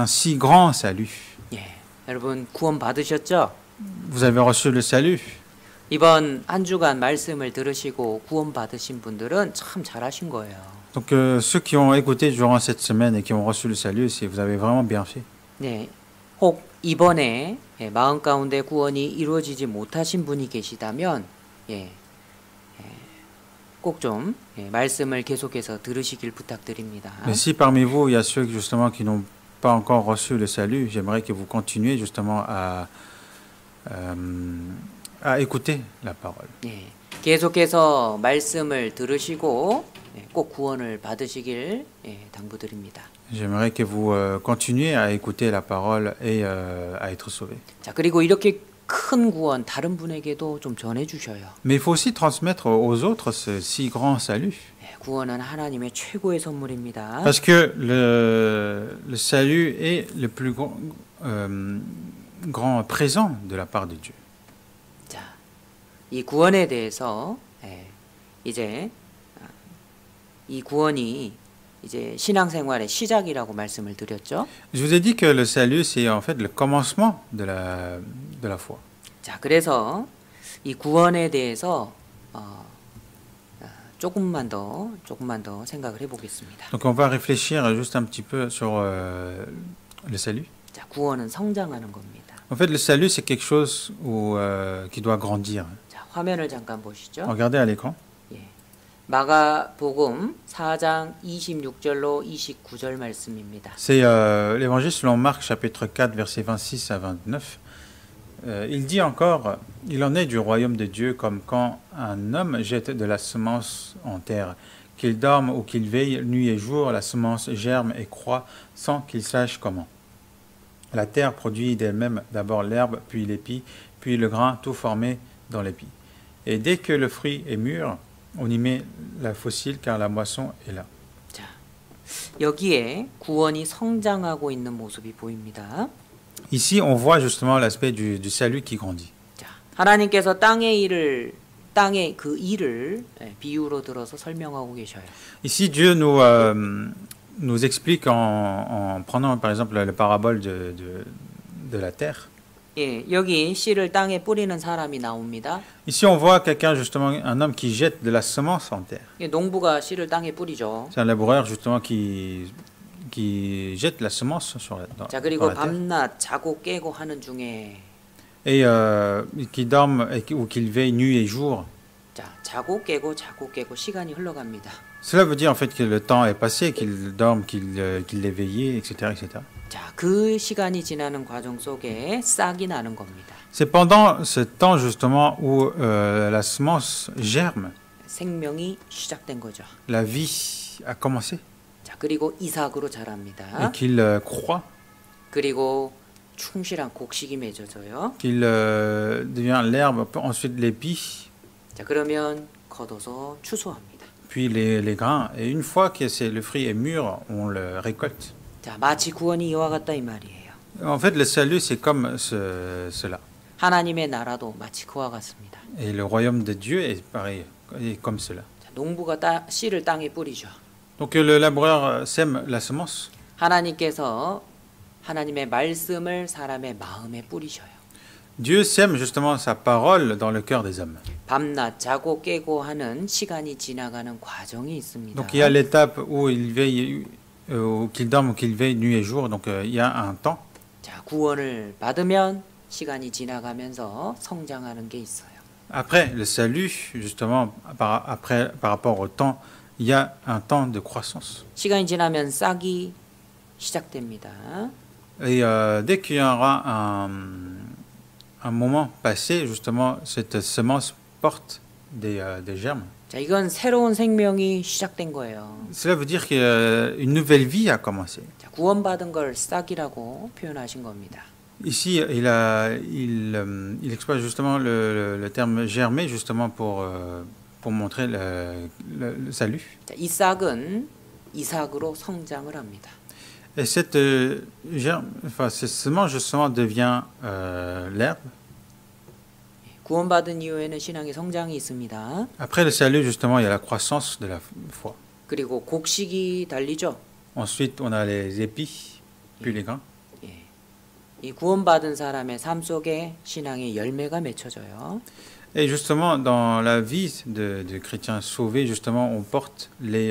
si grand salut. 예, 여러분 구원 받으셨죠? Vous avez reçu le salut. 이번 한 주간 말씀을 들으시고 구원 받으신 분들은 참 잘하신 거예요. Donc, ceux qui ont écouté durant cette semaine et qui ont reçu le salut, vous avez vraiment bien fait. 네, 혹 이번에 마음 가운데 구원이 이루어지지 못하신 분이 계시다면 꼭 좀 말씀을 계속해서 들으시길 부탁드립니다. Mais si parmi vous, il y a ceux justement qui n'ont pas encore reçu le salut, j'aimerais que vous continuiez justement à écouter la parole. 예, 계속해서 말씀을 들으시고 꼭 구원을 받으시길 당부드립니다. J'aimerais que vous continuiez à écouter la parole et à être sauvés. 자, 그리고 이렇게 큰 구원 다른 분에게도 좀 전해 주셔요. Mais il faut aussi transmettre aux autres ce si grand salut. 구원은 하나님의 최고의 선물입니다. Parce que le salut est le plus grand présent de la part de Dieu. 자, 이 구원에 대해서 이제 이 구원이 이제 신앙생활의 시작이라고 말씀을 드렸죠. Je vous ai dit que le salut c'est en fait le commencement de la foi. 자, 그래서 이 구원에 대해서 조금만 더 생각을 해보겠습니다. Donc on va réfléchir juste un petit peu sur le salut. 자, 구원은 성장하는 겁니다. En fait, le salut, c'est quelque chose qui doit grandir. 자, 화면을 잠깐 보시죠. Regardez à l'écran. 예. 마가복음 4장 26절로 29절 말씀입니다. C'est l'évangile selon Marc, chapitre 4, versets 26 à 29. Il dit encore, il en est du royaume de Dieu comme quand un homme jette de la semence en terre. Qu'il dorme ou qu'il veille, nuit et jour, la semence germe et croît sans qu'il sache comment. La terre produit d'elle-même d'abord l'herbe, puis l'épi, puis le grain, tout formé dans l'épi. Et dès que le fruit est mûr, on y met la faucille car la moisson est là. 자, 여기에 구원이 성장하고 있는 모습이 보입니다. Ici, on voit justement l'aspect du salut qui grandit. 자, 하나님께서 땅의 그 일을 비유로 들어서 설명하고 계셔요. Ici, Dieu nous explique en prenant par exemple la parabole de la terre. 예, 여기 씨를 땅에 뿌리는 사람이 나옵니다. Ici, on voit quelqu'un, justement, un homme qui jette de la semence en terre. 예, 농부가 씨를 땅에 뿌리죠. C'est un laboureur, justement, qui jette la semence 자, dans 그리고 la terre. 밤낮 자고 깨고 하는 중에 Et qui dorme ou qu'il veille nuit et jour. 자, 자고 깨고 시간이 흘러갑니다. Cela veut dire en fait que le temps est passé, qu'il dorme, qu'il est veillé, etc., etc. 자, 그 시간이 지나는 과정 속에 싹이 나는 겁니다. C'est pendant ce temps justement où la semence germe, 생명이 시작된 거죠. la vie a commencé 자, 그리고 이삭으로 et 자랍니다. qu'il croît, 그리고 충실한 곡식이 맺어져요. qu'il devient l'herbe, ensuite l'épi, 자, 그러면 걷어서 추수합니다. puis les grains. Et une fois que le fruit est mûr, on le récolte. 자, 마치 구원이 이와 같다 이 말이에요. En fait, le salut, c'est comme cela. 하나님의 나라도 마치 그와 같습니다. Et le royaume de Dieu est pareil, est comme cela. 자, 농부가 씨를 땅에 뿌리죠. Donc le laboureur sème la semence. 하나님께서 하나님의 말씀을 사람의 마음에 뿌리셔요. Dieu sème justement sa parole dans le cœur des hommes. 밤낮 자고 깨고 하는 시간이 지나가는 과정이 있습니다. Donc il y a l'étape où il veille, qu'il dorme ou qu'il veille nuit et jour. Donc il y a un temps. 자, 구원을 받으면 시간이 지나가면서 성장하는 게 있어요. Après le salut, justement, par rapport au temps, il y a un temps de croissance. 시간이 지나면 싹이 시작됩니다. Et dès qu'il y aura un moment passé, justement, cette semence porte des germes. 자, 이건 새로운 생명이 시작된 거예요. Cela veut dire qu'une nouvelle vie a commencé. 자, 구원받은 걸 싹이라고 표현하신 겁니다. Ici, il exploite justement le terme germer justement pour montrer le salut. 자, 이 싹은 이삭으로 성장을 합니다. Et cette semence justement devient l'herbe. 구원받은 이후에는 신앙의 성장이 있습니다. Après le salut, justement, il y a la croissance de la foi. 그리고 곡식이 달리죠. Ensuite, on a les épis, puis les grains. 예. 이 구원받은 사람의 삶 속에 신앙의 열매가 맺혀져요. Et justement, dans la vie de chrétiens sauvés, justement, on porte les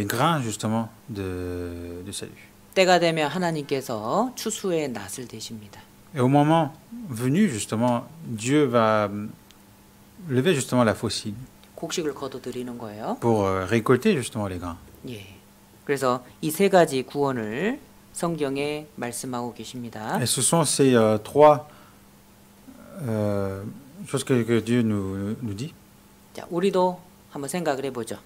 grains, justement, de salut. 때가 되면 하나님께서 추수의 낫을 대십니다. Et au moment venu, justement, Dieu va lever justement la faucille 곡식을 거둬 드리는 거예요. pour récolter justement les grains. 예. 그래서 이 세 가지 구원을 성경에 말씀하고 계십니다. Et ce sont ces trois choses que Dieu nous dit. 자, 우리도 한번 생각을 해보죠.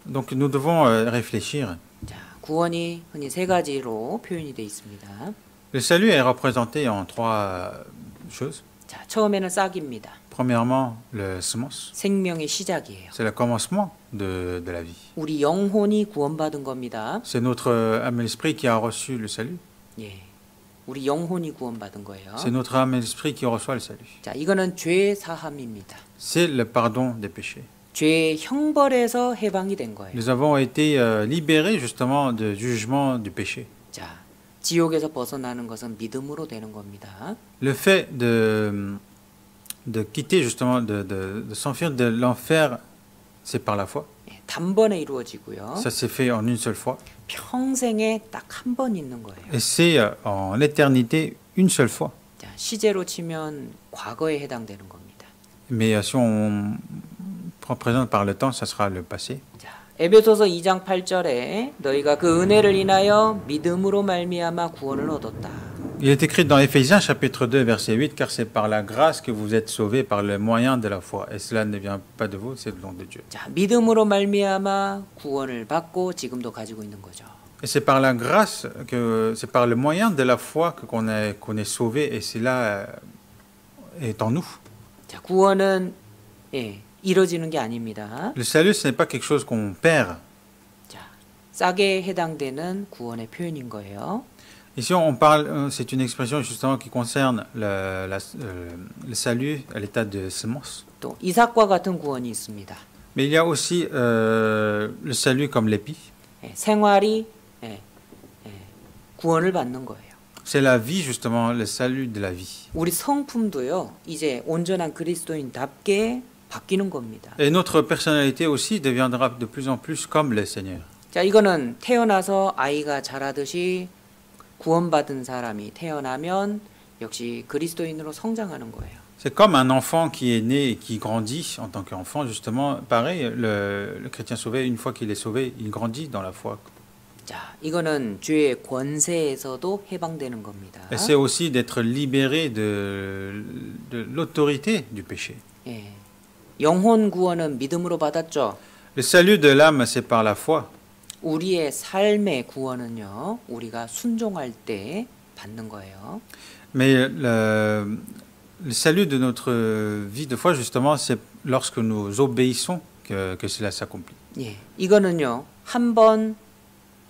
Donc nous devons réfléchir. 자, 구원이 흔히 세 가지로 표현이 되어 있습니다. Le salut est représenté en trois choses. 자, 처음에는 싹입니다. Premièrement, le semence. 생명의 시작이에요. C'est le commencement de la vie. 우리 영혼이 구원받은 겁니다. C'est notre âme et l'esprit qui a reçu le salut. 예. 우리 영혼이 구원받은 거예요. C'est notre âme et l'esprit qui reçoit le salut. 자, 이거는 죄 사함입니다. C'est le pardon des péchés. 죄의 형벌에서 해방이 된 거예요. Nous avons été libérés justement du jugement du péché. 자, 지옥에서 벗어나는 것은 믿음으로 되는 겁니다. Le fait de quitter justement, de s'enfuir de l'enfer c'est par la foi. 예, 단번에 이루어지고요. Ça s'est fait en une seule fois. 평생에 딱 한 번 있는 거예요. Et c'est en éternité une seule fois. 자, 시제로 치면 과거에 해당되는 겁니다. Mais si on représente par le temps, ça sera le passé. 자, 에베소서 2장 8절에 너희가 그 은혜를 인하여 믿음으로 말미암아 구원을 얻었다. Il est écrit dans Éphésiens chapitre 2 verset 8, car c'est par la grâce que vous êtes sauvés par le moyen de la foi. Et cela ne vient pas de vous, c'est le don de Dieu. 자, 믿음으로 말미암아 구원을 받고 지금도 가지고 있는 거죠. Et c'est par la grâce, c'est par le moyen de la foi qu'on est sauvé, et cela est en nous. 자, 구원은 예, 이뤄지는 게 아닙니다. Le salut, ce n'est pas quelque chose qu'on perd. 자, 싹에 해당되는 구원의 표현인 거예요. Ici, on parle, c'est une expression justement qui concerne le salut à l'état de semence. 또 이삭과 같은 구원이 있습니다. Mais il y a aussi le salut comme l'épi. 예, 생활이 예, 예, 구원을 받는 거예요. C'est la vie, justement, le salut de la vie. 우리 성품도요, 이제 온전한 그리스도인답게 바뀌는 겁니다. Et notre personnalité aussi deviendra de plus en plus comme le Seigneur. 자, 이거는 태어나서 아이가 자라듯이 구원받은 사람이 태어나면 역시 그리스도인으로 성장하는 거예요. C'est comme un enfant qui est né et qui grandit en tant qu'enfant, justement. Pareil, le chrétien sauvé, une fois qu'il est sauvé, il grandit dans la foi. 자, 이거는 죄의 권세에서도 해방되는 겁니다. Et c'est aussi d'être libéré de l'autorité du péché. 예, 영혼 구원은 믿음으로 받았죠. Le salut de l'âme, c'est par la foi. 우리의 삶의 구원은요, 우리가 순종할 때 받는 거예요. Mais le salut de notre vie de foi, justement, c'est lorsque nous obéissons que cela s'accomplit. 예, 이거는요, 한번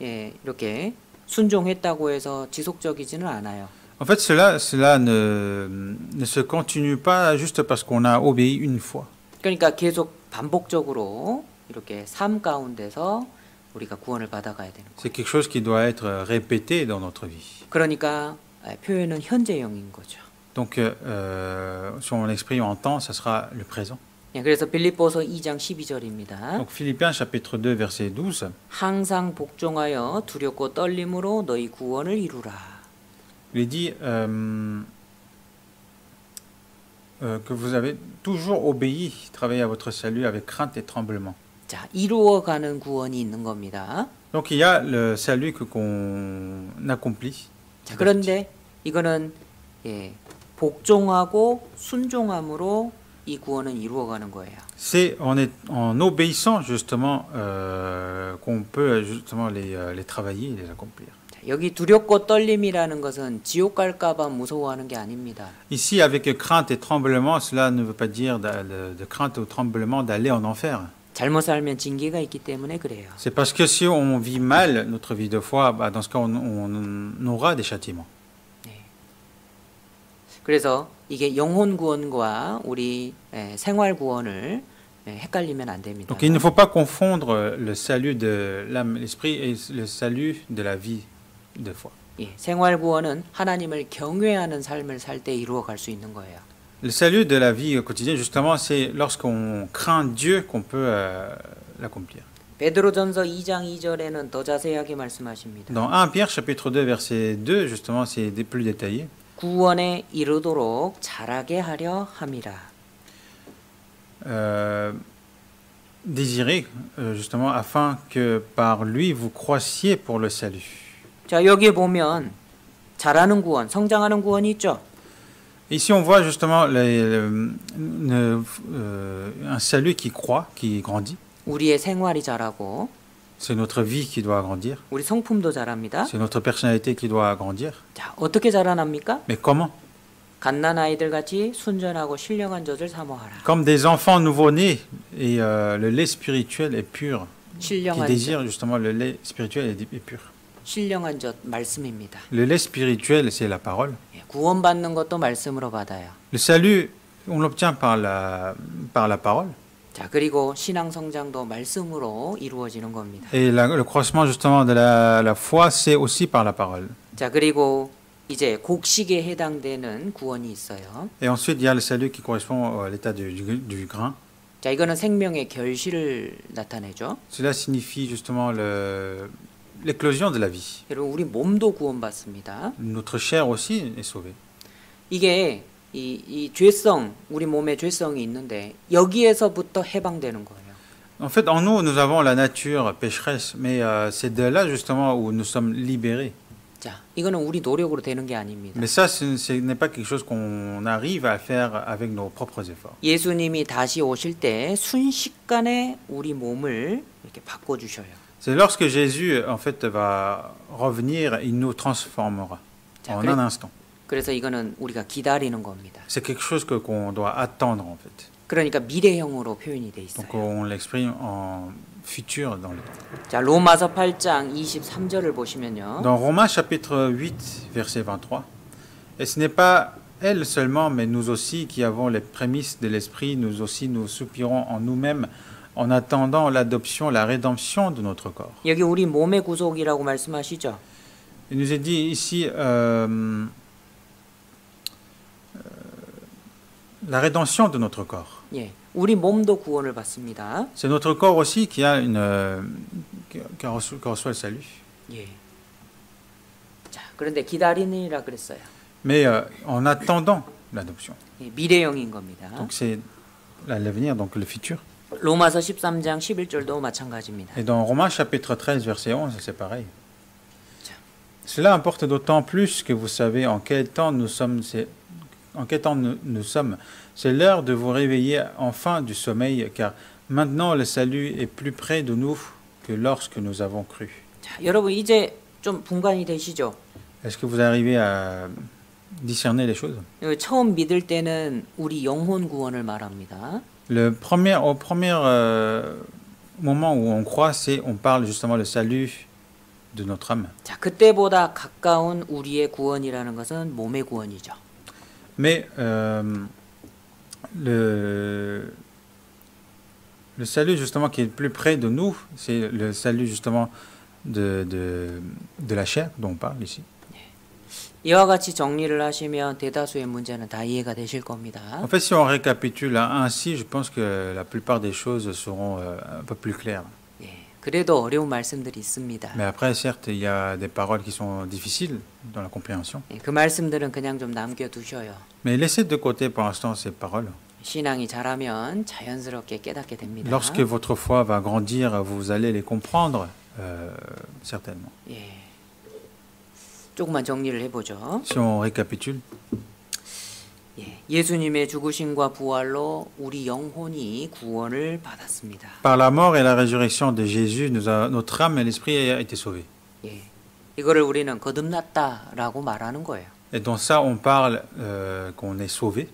예, 이렇게 순종했다고 해서 지속적이지는 않아요. En fait, cela ne se continue pas juste parce qu'on a obéi une fois. 그러니까 계속 반복적으로 이렇게 삶 가운데서 우리가 구원을 받아가야 되는 거예요. C'est quelque chose qui doit être répété dans notre vie. 그러니까 표현은 현재형인 거죠. Donc, si on l'exprime en temps, ça sera le présent. 예, 그래서 빌립보서 2장 12절입니다. Donc, Philippiens chapitre 2, verset 12. 항상 복종하여 두렵고 떨림으로 너희 구원을 이루라. Il est dit que vous avez toujours obéi, travaillé à votre salut avec crainte et tremblement. 자, 이루어가는 구원이 있는 겁니다. Donc, il y a le salut qu'on accomplit. 자, 그런데 이거는 예, 복종하고 순종함으로 이 구원은 이루어가는 거예요. C'est en obéissant justement qu'on peut justement les travailler et les accomplir. 자, 여기 두렵고 떨림이라는 것은 지옥 갈까봐 무서워하는 게 아닙니다. Ici, avec crainte et tremblement, cela ne veut pas dire de crainte ou tremblement d'aller en enfer. 잘못 살면 징계가 있기 때문에 그래요. C'est parce que si on vit mal notre vie de foi, bah, dans ce cas, on aura des châtiments. 그래서 이게 영혼 구원과 우리 생활 구원을 헷갈리면 안 됩니다. Donc il ne faut pas confondre le salut de l'âme, l'esprit et le salut de la vie de foi. 예, 생활 구원은 하나님을 경외하는 삶을 살 때 이루어갈 수 있는 거예요. Le salut de la vie quotidienne, justement, c'est lorsqu'on craint Dieu qu'on peut l'accomplir. 베드로전서 2장 2절에는 더 자세하게 말씀하십니다. Dans 1 Pierre chapitre 2 verset 2, justement, c'est plus détaillé. 구원에 이르도록 자라게 하려 함이라. Désiré, justement, afin que par lui vous croissiez pour le salut. 자, 여기에 보면 자라는 구원, 성장하는 구원이 있죠. Ici, on voit justement un salut qui croît, qui grandit. 우리의 생활이 자라고 C'est notre vie qui doit grandir. 우리 성품도 자랍니다. C'est notre personnalité qui doit grandir. 자, 어떻게 자라납니까? Mais comment? 갓난 아이들 같이 순전하고 신령한 젖을 사모하라. Comme des enfants nouveau-nés, et le lait spirituel est pur. Qui 신령한 désire 젖, justement le lait spirituel est pur. 신령한 젖 말씀입니다. Le lait spirituel, c'est la parole. 예, 구원받는 것도 말씀으로 받아요. Le salut, on l'obtient par la parole. 자, 그리고 신앙 성장도 말씀으로 이루어지는 겁니다. Et le croissement justement de la foi, c'est aussi par la parole. 자, 그리고 이제 곡식에 해당되는 구원이 있어요. Et ensuite, il y a le salut qui correspond à l'état du grain. 자, 이거는 생명의 결실을 나타내죠. Cela signifie justement l'éclosion de la vie. 여러분, 우리 몸도 구원받습니다. Notre chair aussi est sauvée. 이게 이 죄성, 우리 몸에 죄성이 있는데 여기에서부터 해방되는 거예요. En fait, en nous, nous avons la nature pécheresse, mais c'est de là justement où nous sommes libérés. 자, 이거는 우리 노력으로 되는 게 아닙니다. Mais ça, ce n'est pas quelque chose qu'on arrive à faire avec nos propres efforts. 예수님이 다시 오실 때 순식간에 우리 몸을 이렇게 바꿔 주셔요. C'est lorsque Jésus, en fait, va revenir, il nous transformera 자, en un instant. 그래서 이거는 우리가 기다리는 겁니다. C'est quelque chose qu'on doit attendre, en fait. 그러니까 미래형으로 표현이 돼 있어요. Donc on l'exprime en futur dans le temps. 자, 로마서 8장 23절을 보시면요. Dans Romains chapitre 8, verset 23, et ce n'est pas elle seulement, mais nous aussi qui avons les prémices de l'Esprit, nous aussi nous soupirons en nous-mêmes en attendant l'adoption, la rédemption de notre corps. 여기 우리 몸의 구속이라고 말씀하시죠. Il nous est dit ici la rédemption de notre corps. 예, 우리 몸도 구원을 받습니다. C'est notre corps aussi qui a qui reçoit le salut. 예. 자, 그런데 기다리느니라 그랬어요. Mais en attendant l'adoption. 예, 미래형인 겁니다. Donc c'est l'avenir, donc le futur. 로마서 13장 11절도 마찬가지입니다. Et dans Romains chapitre 13, verset 11, c'est pareil. Tiens. Cela importe d'autant plus que vous savez en quel temps nous sommes. En quel temps nous sommes. C'est l'heure de vous réveiller enfin du sommeil, car maintenant le salut est plus près de nous que lorsque nous avons cru. 자, 여러분 이제 좀 분간이 되시죠? Est-ce que vous arrivez à discerner les choses? 처음 믿을 때는 우리 영혼 구원을 말합니다. Au premier moment où on croit, on parle justement le salut de notre âme. 자, 그때보다 가까운 우리의 구원이라는 것은 몸의 구원이죠. Mais le salut justement qui est le plus près de nous, c'est le salut justement de la chair dont on parle ici. 이와 같이 정리를 하시면 대다수의 문제는 다 이해가 되실 겁니다. En fait, si on récapitule ainsi, je pense que la plupart des choses seront un peu plus claires. 예, 그래도 어려운 말씀들이 있습니다. Mais après, certes, il y a des paroles qui sont difficiles dans la compréhension. 예, 그 말씀들은 그냥 좀 남겨두셔요. Mais laissez de côté pour l'instant ces paroles. 신앙이 자라면 자연스럽게 깨닫게 됩니다. Lorsque votre foi va grandir, vous allez les comprendre certainement. 예, 조금만 정리를 해보죠. Si on récapitule, 예, 예수님의 죽으심과 부활로 우리 영혼이 구원을 받았습니다. par la mort et la résurrection de Jésus, notre âme et l'esprit a été sauvés. 예, 이거를 우리는 거듭났다라고 말하는 거예요. Et dans ça, on parle qu'on est sauvé.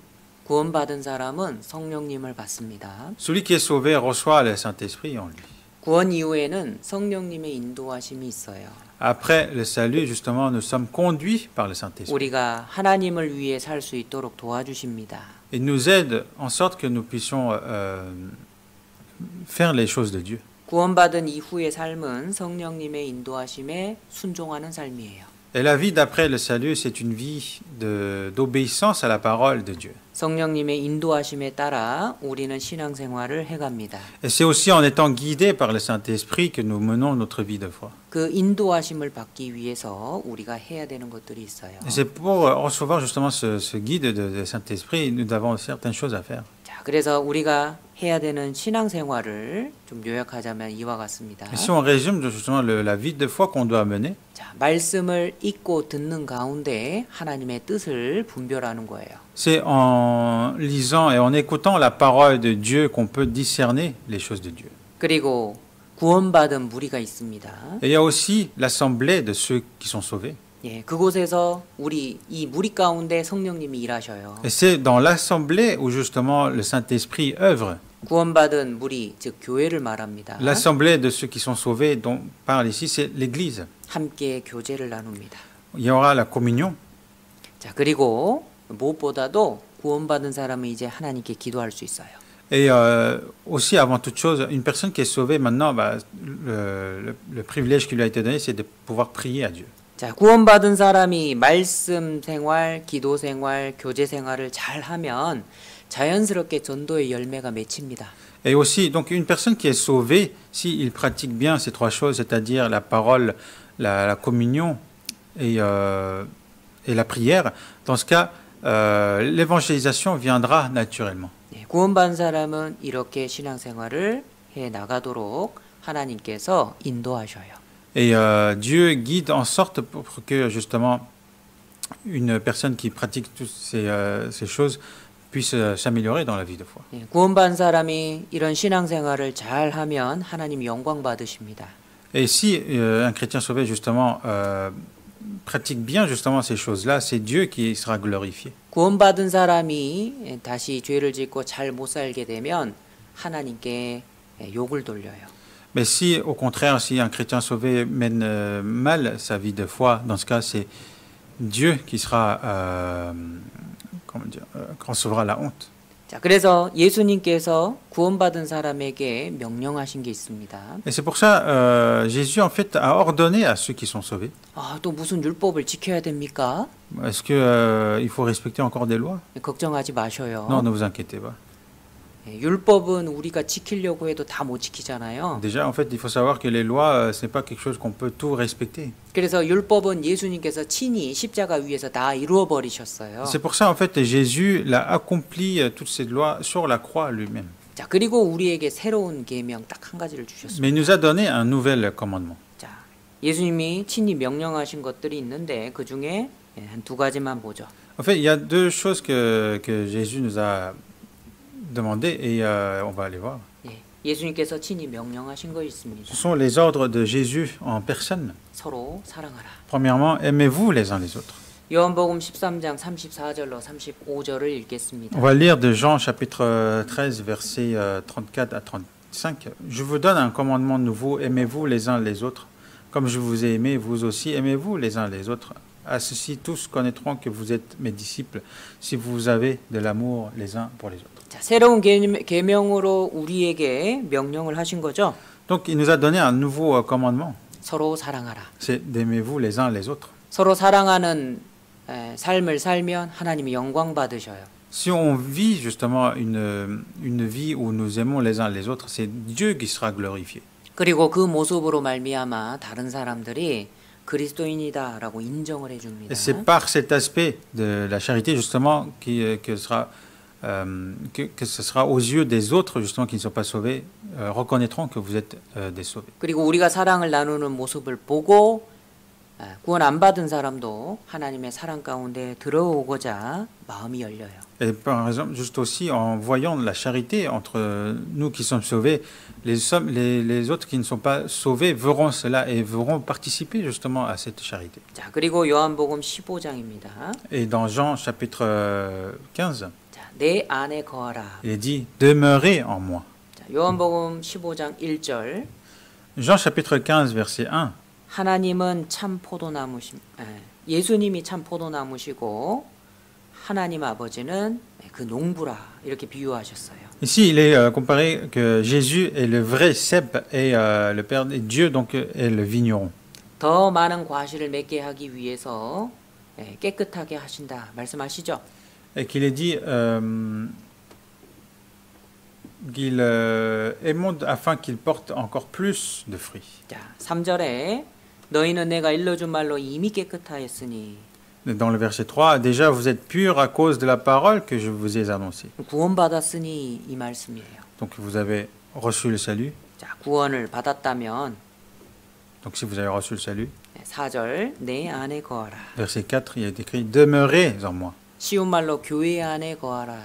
구원받은 사람은 성령님을 받습니다. Celui qui est sauvé reçoit le Saint-Esprit en lui. 구원 이후에는 성령님의 인도하심이 있어요. Après le salut, justement, nous sommes conduits par le Saint-Esprit. 우리가 하나님을 위해 살 수 있도록 도와주십니다. Il nous aide en sorte que nous puissions faire les choses de Dieu. 구원받은 이후의 삶은 성령님의 인도하심에 순종하는 삶이에요. Et la vie d'après le salut, c'est une vie d'obéissance à la parole de Dieu. 성령님의 인도하심에 따라 우리는 신앙생활을 해갑니다. Et c'est aussi en étant guidés par le Saint-Esprit que nous menons notre vie de foi. 그 인도하심을 받기 위해서 우리가 해야 되는 것들이 있어요. Et c'est pour recevoir justement ce guide de Saint-Esprit, nous avons certaines choses à faire. 자, 그래서 우리가 해야 되는 신앙생활을 좀 요약하자면 이와 같습니다. Et si on résume justement la vie de foi qu'on doit mener, 자, 말씀을 읽고 듣는 가운데 하나님의 뜻을 분별하는 거예요. c'est en lisant et en écoutant la parole de Dieu qu'on peut discerner les choses de Dieu. 그리고 구원받은 무리가 있습니다. Et il y a aussi l'assemblée de ceux qui sont sauvés. 예, 그곳에서 우리 이 무리 가운데 성령님이 일하셔요. Et c'est dans l'assemblée où justement le Saint-Esprit œuvre. 구원받은 무리, 즉 교회를 말합니다. L'assemblée de ceux qui sont sauvés dont parle ici, c'est l'Église. 함께 교제를 나눕니다. Il y aura la communion. 자, 그리고 무엇보다도 구원받은 사람은 이제 하나님께 기도할 수 있어요. Et aussi, avant toute chose, une personne qui est sauvée maintenant, le privilège qui lui a été donné, c'est de pouvoir prier à Dieu. 자, 구원받은 사람이 말씀 생활, 기도 생활, 교제 생활을 잘 하면 자연스럽게 전도의 열매가 맺힙니다. Et aussi, donc une personne qui est sauvée, s'il pratique bien ces trois choses, c'est-à-dire la parole, la communion et la prière, dans ce cas, l'évangélisation viendra naturellement. 네, 구원받은 사람은 이렇게 신앙생활을 해 나가도록 하나님께서 인도하셔요. Et Dieu guide en sorte pour que justement une personne qui pratique toutes ces choses puisse s'améliorer dans la vie de foi. 네, 구원받은 사람이 이런 신앙생활을 잘 하면 하나님 영광 받으십니다. Et si un chrétien sauvé justement pratique bien justement ces choses-là, c'est Dieu qui sera glorifié. 구원받은 사람이 다시 죄를 짓고 잘 못 살게 되면 하나님께 욕을 돌려요. Mais si, au contraire, si un chrétien sauvé mène mal sa vie de foi, dans ce cas, c'est Dieu qui sera, recevra la honte. 자, 그래서 예수님께서 구원받은 사람에게 명령하신 게 있습니다. Et c'est pour ça, Jésus, en fait, a ordonné à ceux qui sont sauvés. 아, 또 무슨 율법을 지켜야 됩니까? Est-ce qu'il faut respecter encore des lois? 걱정하지 마셔요. Non, ne vous inquiétez pas. 율법은 우리가 지키려고 해도 다 못 지키잖아요. Déjà, en fait, il faut savoir que les lois, ce n'est pas quelque chose qu'on peut tout respecter. 그래서 율법은 예수님께서 친히 십자가 위에서 다 이루어 버리셨어요. C'est pour ça, en fait, Jésus l'a accompli toutes ces lois sur la croix lui-même. 자, 그리고 우리에게 새로운 계명 딱 한 가지를 주셨습니다. Mais il nous a donné un nouvel commandement. 자, 예수님이 친히 명령하신 것들이 있는데 그 중에 한 두 가지만 보죠. En fait, il y a deux choses que Jésus nous a demandé et on va aller voir. 예, 예수님께서 친히 명령하신 거 있습니다. Ce sont les ordres de Jésus en personne. 서로 사랑하라. Premièrement, aimez-vous les uns les autres. 요한복음 13장 34절로 35절을 읽겠습니다. On va lire de Jean chapitre 13 versets 34 à 35. Je vous donne un commandement nouveau, aimez-vous les uns les autres. Comme je vous ai aimé, vous aussi aimez-vous les uns les autres. À ceci, tous connaîtront que vous êtes mes disciples, si vous avez de l'amour les uns pour les autres. 자, 새로운 계명으로 우리에게 명령을 하신 거죠. Donc, il nous a donné un nouveau commandement. 서로 사랑하라. C'est d'aimez-vous les uns les autres. 서로 사랑하는 삶을 살면 하나님이 영광 받으셔요. Si on vit justement une vie où nous aimons les uns les autres, c'est Dieu qui sera glorifié. 그리고 그 모습으로 말미암아 다른 사람들이 그리스도인이다라고 인정을 해줍니다. Et c'est par cet aspect de la charité justement que ce sera aux yeux des autres justement qui ne sont pas sauvés reconnaîtront que vous êtes des sauvés. 그리고 우리가 사랑을 나누는 모습을 보고 구원 안 받은 사람도 하나님의 사랑 가운데 들어오고자 마음이 열려요. Et par exemple, juste aussi en voyant la charité entre nous qui sommes sauvés, les autres qui ne sont pas sauvés verront cela et verront participer justement à cette charité. 자, 그리고 요한복음 15장입니다. Et dans Jean chapitre 15, 자, 내 안에 거하라. il est dit demeurez en moi. 자, 요한복음 15장 1절. Jean chapitre 15 verset 1. 하나님은 참 예수님이 참 포도나무시고 하나님 아버지는 그 농부라 이렇게 비유하셨어요. Ici, il est comparé que Jésus est le vrai cep et le Père et Dieu donc est le vigneron. 더 많은 과실을 맺게 하기 위해서 깨끗하게 하신다 말씀하시죠. Et qu'il est dit qu'il émonde afin qu'il porte encore plus de fruits. 자, 3절에 너희는 내가 일러준 말로 이미 깨끗하였으니 Dans le verset 3, déjà vous êtes purs à cause de la parole que je vous ai annoncée. 구원받았으니 이 말씀이에요. Donc vous avez reçu le salut. 자, 구원을 받았다면 Donc si vous avez reçu le salut, 4절 내 안에 거하라. verset 4, il est écrit demeurez en moi. 쉬운 말로 교회 안에 거하라.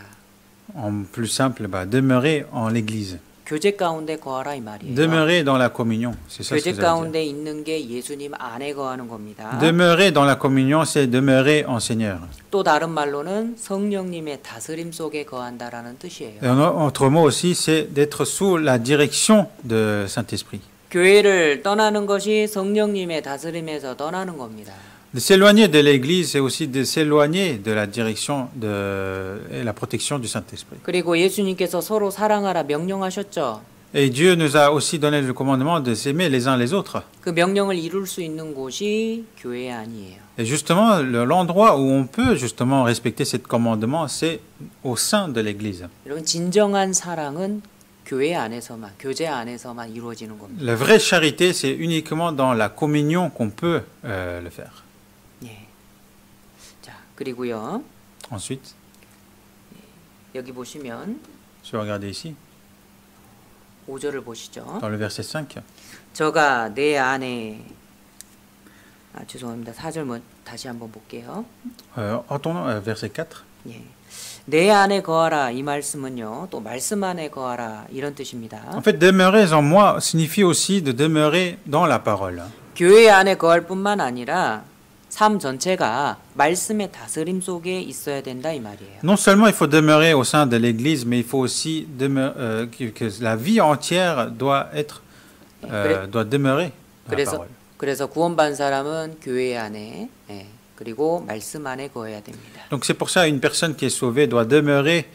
En plus simple, demeurez en l'église. 교제 가운데 거하라 이 말이에요. Demeurez dans la communion, c'est ça ce 교제 que ça veut dire. 가운데 있는 게 예수님 안에 거하는 겁니다. Demeurer dans la communion, c'est demeurer en Seigneur. 또 다른 말로는 성령님의 다스림 속에 거한다라는 뜻이에요. Et un autre mot aussi, c'est d'être sous la direction de Saint-Esprit. 교회를 떠나는 것이 성령님의 다스림에서 떠나는 겁니다. De s'éloigner de l'Église, c'est aussi de s'éloigner de la direction et la protection du Saint-Esprit. 그리고 예수님께서 서로 사랑하라 명령하셨죠. Et Dieu nous a aussi donné le commandement de s'aimer les uns les autres. 그 명령을 이룰 수 있는 곳이 교회 안이에요. Et justement, l'endroit où on peut justement respecter ce commandement, c'est au sein de l'Église. 여러분 진정한 사랑은 교회 안에서만, 교제 안에서만 이루어지는 겁니다. La vraie charité, c'est uniquement dans la communion qu'on peut le faire. 예. 자, 그리고요. Ensuite, 여기 보시면 si vous regardez ici, 5절을 보시죠. dans le verset 5, 저가 내 안에 죄송합니다. 4절 다시 한번 볼게요. entendons verset 4. 예. 내 안에 거하라 이 말씀은요. 또 말씀 안에 거하라 이런 뜻입니다. En fait, demeurer en moi signifie aussi de demeurer dans la parole. 교회 안에 거할 뿐만 아니라 삶 전체가 말씀의 다스림 속에 있어야 된다 이 말이에요. Non seulement il faut demeurer au sein de l'Église, mais il faut aussi que la vie entière doit être, doit demeurer dans la parole. 그래서 구원받은 사람은 교회 안에 그리고 말씀 안에 거해야 됩니다. Donc c'est pour ça une personne qui est sauvée doit demeurer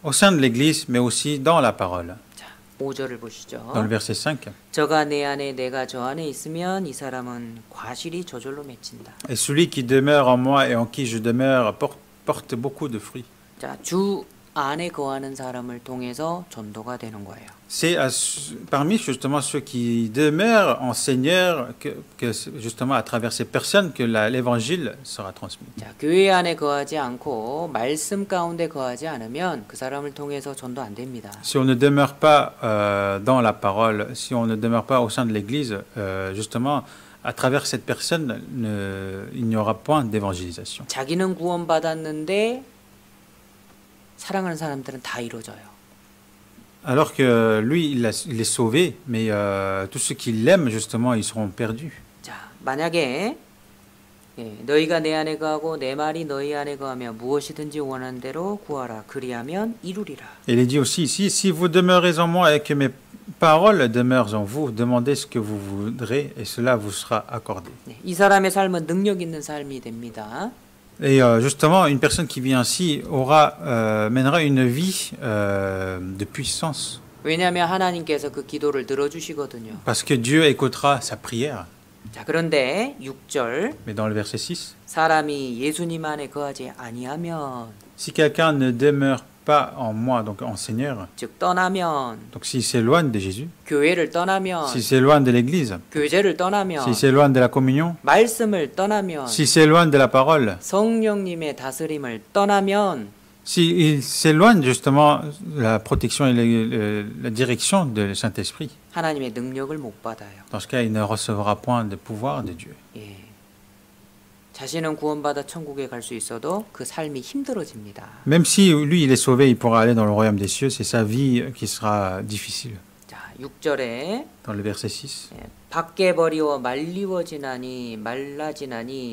au sein de l'Église, mais aussi dans la parole. 자, 5절을 보시죠. Dans le verset 5. 저가 내 안에 내가 저 안에 있으면 이 사람은 과실이 저절로 맺힌다. Et celui qui demeure en moi et en qui je demeure porte beaucoup de fruits. 자, 주 안에 거하는 사람을 통해서 전도가 되는 거예요. C'est parmi justement ceux qui demeurent en Seigneur que justement à travers ces personnes que l'évangile sera transmis. 자, 교회 안에 거하지 않고 말씀 가운데 거하지 않으면 그 사람을 통해서 전도 안 됩니다. Si on ne demeure pas dans la parole, si on ne demeure pas au sein de l'Église, justement à travers cette personne, il n'y aura point d'évangélisation. 자기는 구원받았는데 사랑하는 사람들은 다 이루어져요. Alors que lui, il est sauvé, mais tous ceux qui l'aiment, justement, ils seront perdus. 자, 만약에 너희가 내 안에 거하고 내 말이 너희 안에 거하며 무엇이든지 원하는 대로 구하라. 그리하면 이루리라. Il est dit aussi ici, si vous demeurez en moi et que mes paroles demeurent en vous, demandez ce que vous voudrez et cela vous sera accordé. 이 사람의 삶은 능력 있는 삶이 됩니다. Et justement, une personne qui vit ainsi mènera une vie de puissance. 왜냐하면 하나님께서 그 기도를 들어주시거든요. Parce que Dieu écoutera sa prière. 자, 그런데 6절 Mais dans le verset 6, 사람이 예수님 안에 거하지 아니하면 si quelqu'un ne demeure pas en moi, donc en Seigneur, 즉 떠나면 donc s'il s'éloigne de Jésus, 교회를 떠나면 s'il s'éloigne de l'Église, 교제를 떠나면 s'il s'éloigne de la communion, 말씀을 떠나면 s'il s'éloigne de la parole, 성령님의 다스림을 떠나면 s'il s'éloigne justement de la protection et la direction de Saint-Esprit, 하나님의 능력을 못 받아요. dans ce cas, il ne recevra point de pouvoir de Dieu. 예. 자신은 구원받아 천국에 갈 수 있어도 그 삶이 힘들어집니다. Même si lui, il est sauvé, il pourra aller dans le royaume des cieux, c'est sa vie qui sera difficile. 자, 6절에 Dans le verset 6. 밖에 버리워 말라지나니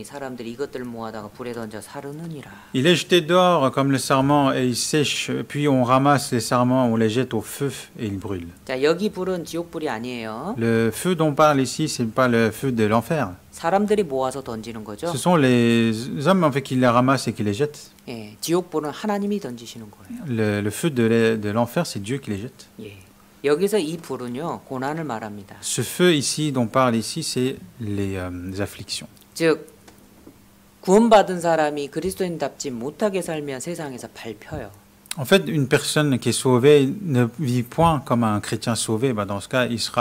사람들이 이것들을 모아다가 불에 던져 사르느니라. Il est jeté dehors comme le sarment et il sèche, puis on ramasse les sarments, on les jette au feu et ils brûlent. 자, 여기 불은 지옥불이 아니에요. Le feu dont on parle ici, c'est pas le feu de l'enfer. 사람들이 모아서 던지는 거죠. Ce sont les hommes en fait qui les ramassent et qui les jettent. 예, 지옥불은 하나님이 던지시는 거예요. Le feu de l'enfer, c'est Dieu qui les jette. 예. 여기서 이 불은요, 고난을 말합니다. Ce feu ici, dont on parle ici, c'est les afflictions. 즉 구원받은 사람이 그리스도인답지 못하게 살면 세상에서 밟혀요. En fait, une personne qui est sauvée ne vit point comme un chrétien sauvé. Dans ce cas, il se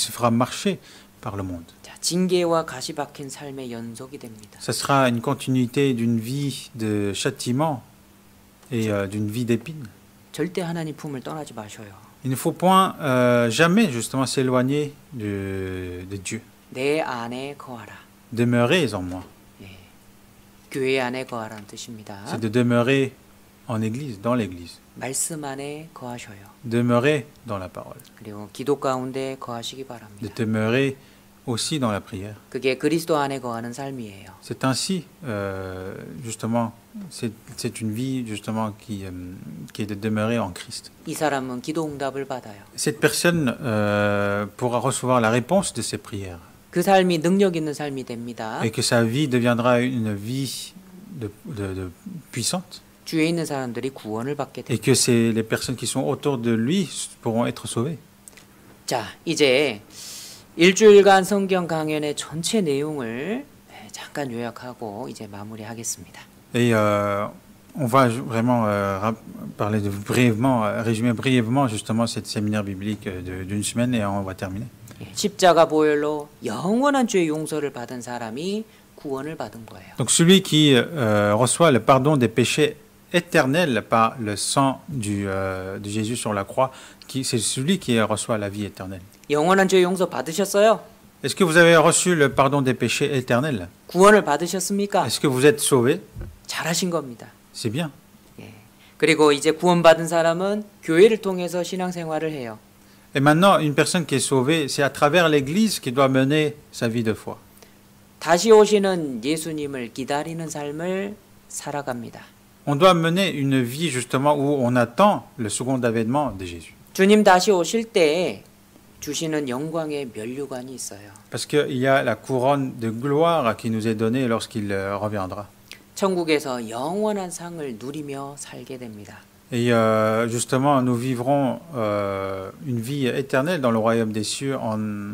fera marcher par le monde. 자, 징계와 가시 박힌 삶의 연속이 됩니다. Ça sera une continuité d'une vie de châtiment et d'une vie d'épines. 절대 하나님 품을 떠나지 마셔요. Il ne faut point jamais justement s'éloigner de Dieu. 내 안에 거하라. Demeurez en moi. 예. 교회 안에 거하라는 뜻입니다. C'est de demeurer en église, dans l'église. 말씀 안에 거하셔요. Demeurer dans la parole. 그리고 기도 가운데 거하시기 De 바랍니다. demeurer aussi dans la prière. 그게 그리스도 안에 거하는 삶이에요. C'est ainsi, justement, c'est une vie justement qui est de demeurer en Christ. 이 사람은 기도 응답을 받아요. Cette personne pourra recevoir la réponse de ses prières 그 삶이 능력 있는 삶이 됩니다. et que sa vie deviendra une vie de puissante. 주위에 있는 사람들이 구원을 받게 et 됩니다. que les personnes qui sont autour de lui pourront être sauvées. 자, 이제 일주일간 성경 강연의 전체 내용을 잠깐 요약하고 이제 마무리하겠습니다. Et on va vraiment parler brièvement, résumer brièvement justement cette séminaire biblique d'une semaine et on va terminer. 십자가 보혈로 영원한 죄 용서를 받은 사람이 구원을 받은 거예요. Donc celui qui reçoit le pardon des péchés éternels par le sang de Jésus sur la croix, c'est celui qui reçoit la vie éternelle. 영원한 죄 용서 받으셨어요? Est-ce que vous avez reçu le pardon des péchés éternels? 구원을 받으셨습니까? Est-ce que vous êtes sauvés? 잘하신 겁니다. C'est bien. 예. 그리고 이제 구원받은 사람은 교회를 통해서 신앙생활을 해요. Et maintenant, une personne qui est sauvée, c'est à travers l'Église qu'il doit mener sa vie de foi. 다시 오시는 예수님을 기다리는 삶을 살아갑니다. On doit mener une vie justement où on attend le second avènement de Jésus. 주님 다시 오실 때 주시는 영광의 면류관이 있어요. Parce qu'il y a la couronne de gloire qui nous est donnée lorsqu'il reviendra. 천국에서 영원한 상을 누리며 살게 됩니다. Et justement, nous vivrons une vie éternelle dans le royaume des cieux en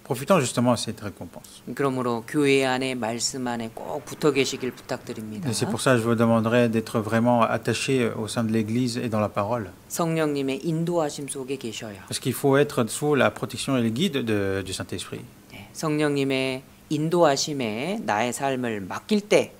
profitant justement de cette récompense. 그러므로 교회 안에 말씀 안에 꼭 붙어 계시길 부탁드립니다. Et c'est pour ça que je vous demanderai d'être vraiment attaché au sein de l'Église et dans la parole. 성령님의 인도하심 속에 계셔요. Parce qu'il faut être sous la protection et le guide du Saint-Esprit. 네, 성령님의 인도하심에 나의 삶을 맡길 때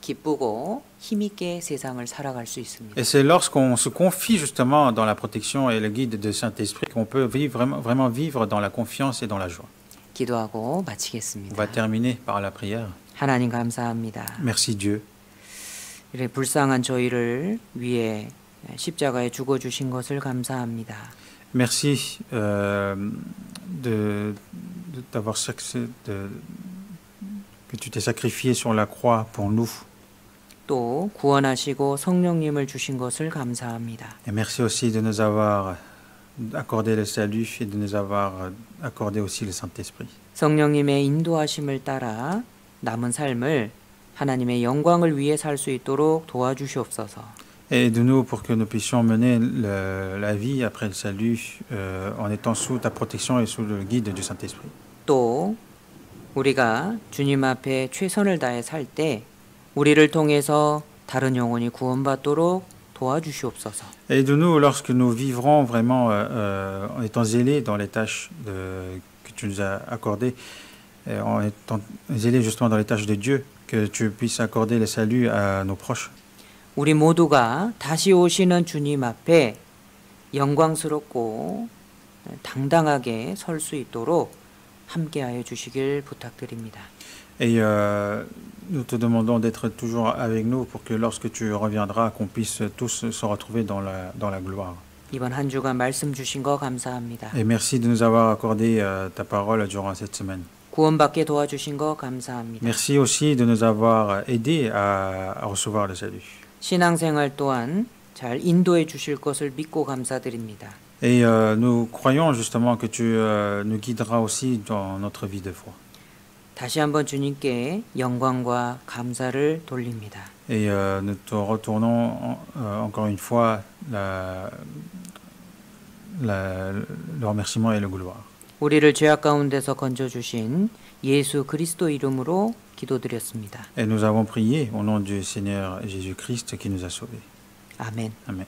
기쁘고 힘있게 세상을 살아갈 수 있습니다. Et c'est lorsqu'on se confie justement dans la protection et le guide du Saint-Esprit qu'on peut vivre, vraiment vivre dans la confiance et dans la joie. 기도하고 On 마치겠습니다. va terminer par la prière. 하나님 감사합니다. Merci Dieu. 이래 불쌍한 저희를 위해 십자가에 죽어 주신 것을 감사합니다. Merci d'avoir que tu t'es sacrifié sur la croix pour nous. 또 구원하시고 성령님을 주신 것을 감사합니다. Et merci aussi de nous avoir accordé le salut et de nous avoir accordé aussi le Saint-Esprit. 성령님의 인도하심을 따라 남은 삶을 하나님의 영광을 위해 살 수 있도록 도와주시옵소서. Et aide-nous pour que nous puissions mener la vie après le salut en étant sous ta protection et sous le guide du Saint-Esprit. 또 우리가 주님 앞에 최선을 다해 살 때 우리를 통해서 다른 영혼이 구원받도록 도와주시옵소서. Aide-nous lorsque nous vivrons vraiment en étant zélés dans les tâches que tu nous as accordées, en étant zélés justement dans les tâches de Dieu, que tu puisses accorder le salut à nos proches. 우리 모두가 다시 오시는 주님 앞에 영광스럽고 당당하게 설 수 있도록 함께하여 주시길 부탁드립니다. Et nous te demandons d'être toujours avec nous pour que lorsque tu reviendras, qu'on puisse tous se retrouver dans la gloire. 이번 한 주간 말씀 주신 거 감사합니다. Et merci de nous avoir accordé ta parole durant cette semaine. 구원받게 도와주신 거 감사합니다. Merci aussi de nous avoir aidés à recevoir le salut. 신앙생활 또한 잘 인도해 주실 것을 믿고 감사드립니다. Et nous croyons justement que tu nous guideras aussi dans notre vie de foi. 다시 한번 주님께 영광과 감사를 돌립니다. Et nous te retournons encore une fois le remerciement et le gloire. 우리를 죄악 가운데서 건져 주신 예수 그리스도 이름으로 기도드렸습니다. Et nous avons prié au nom du Seigneur Jésus-Christ qui nous a sauvés. 아멘. Amen.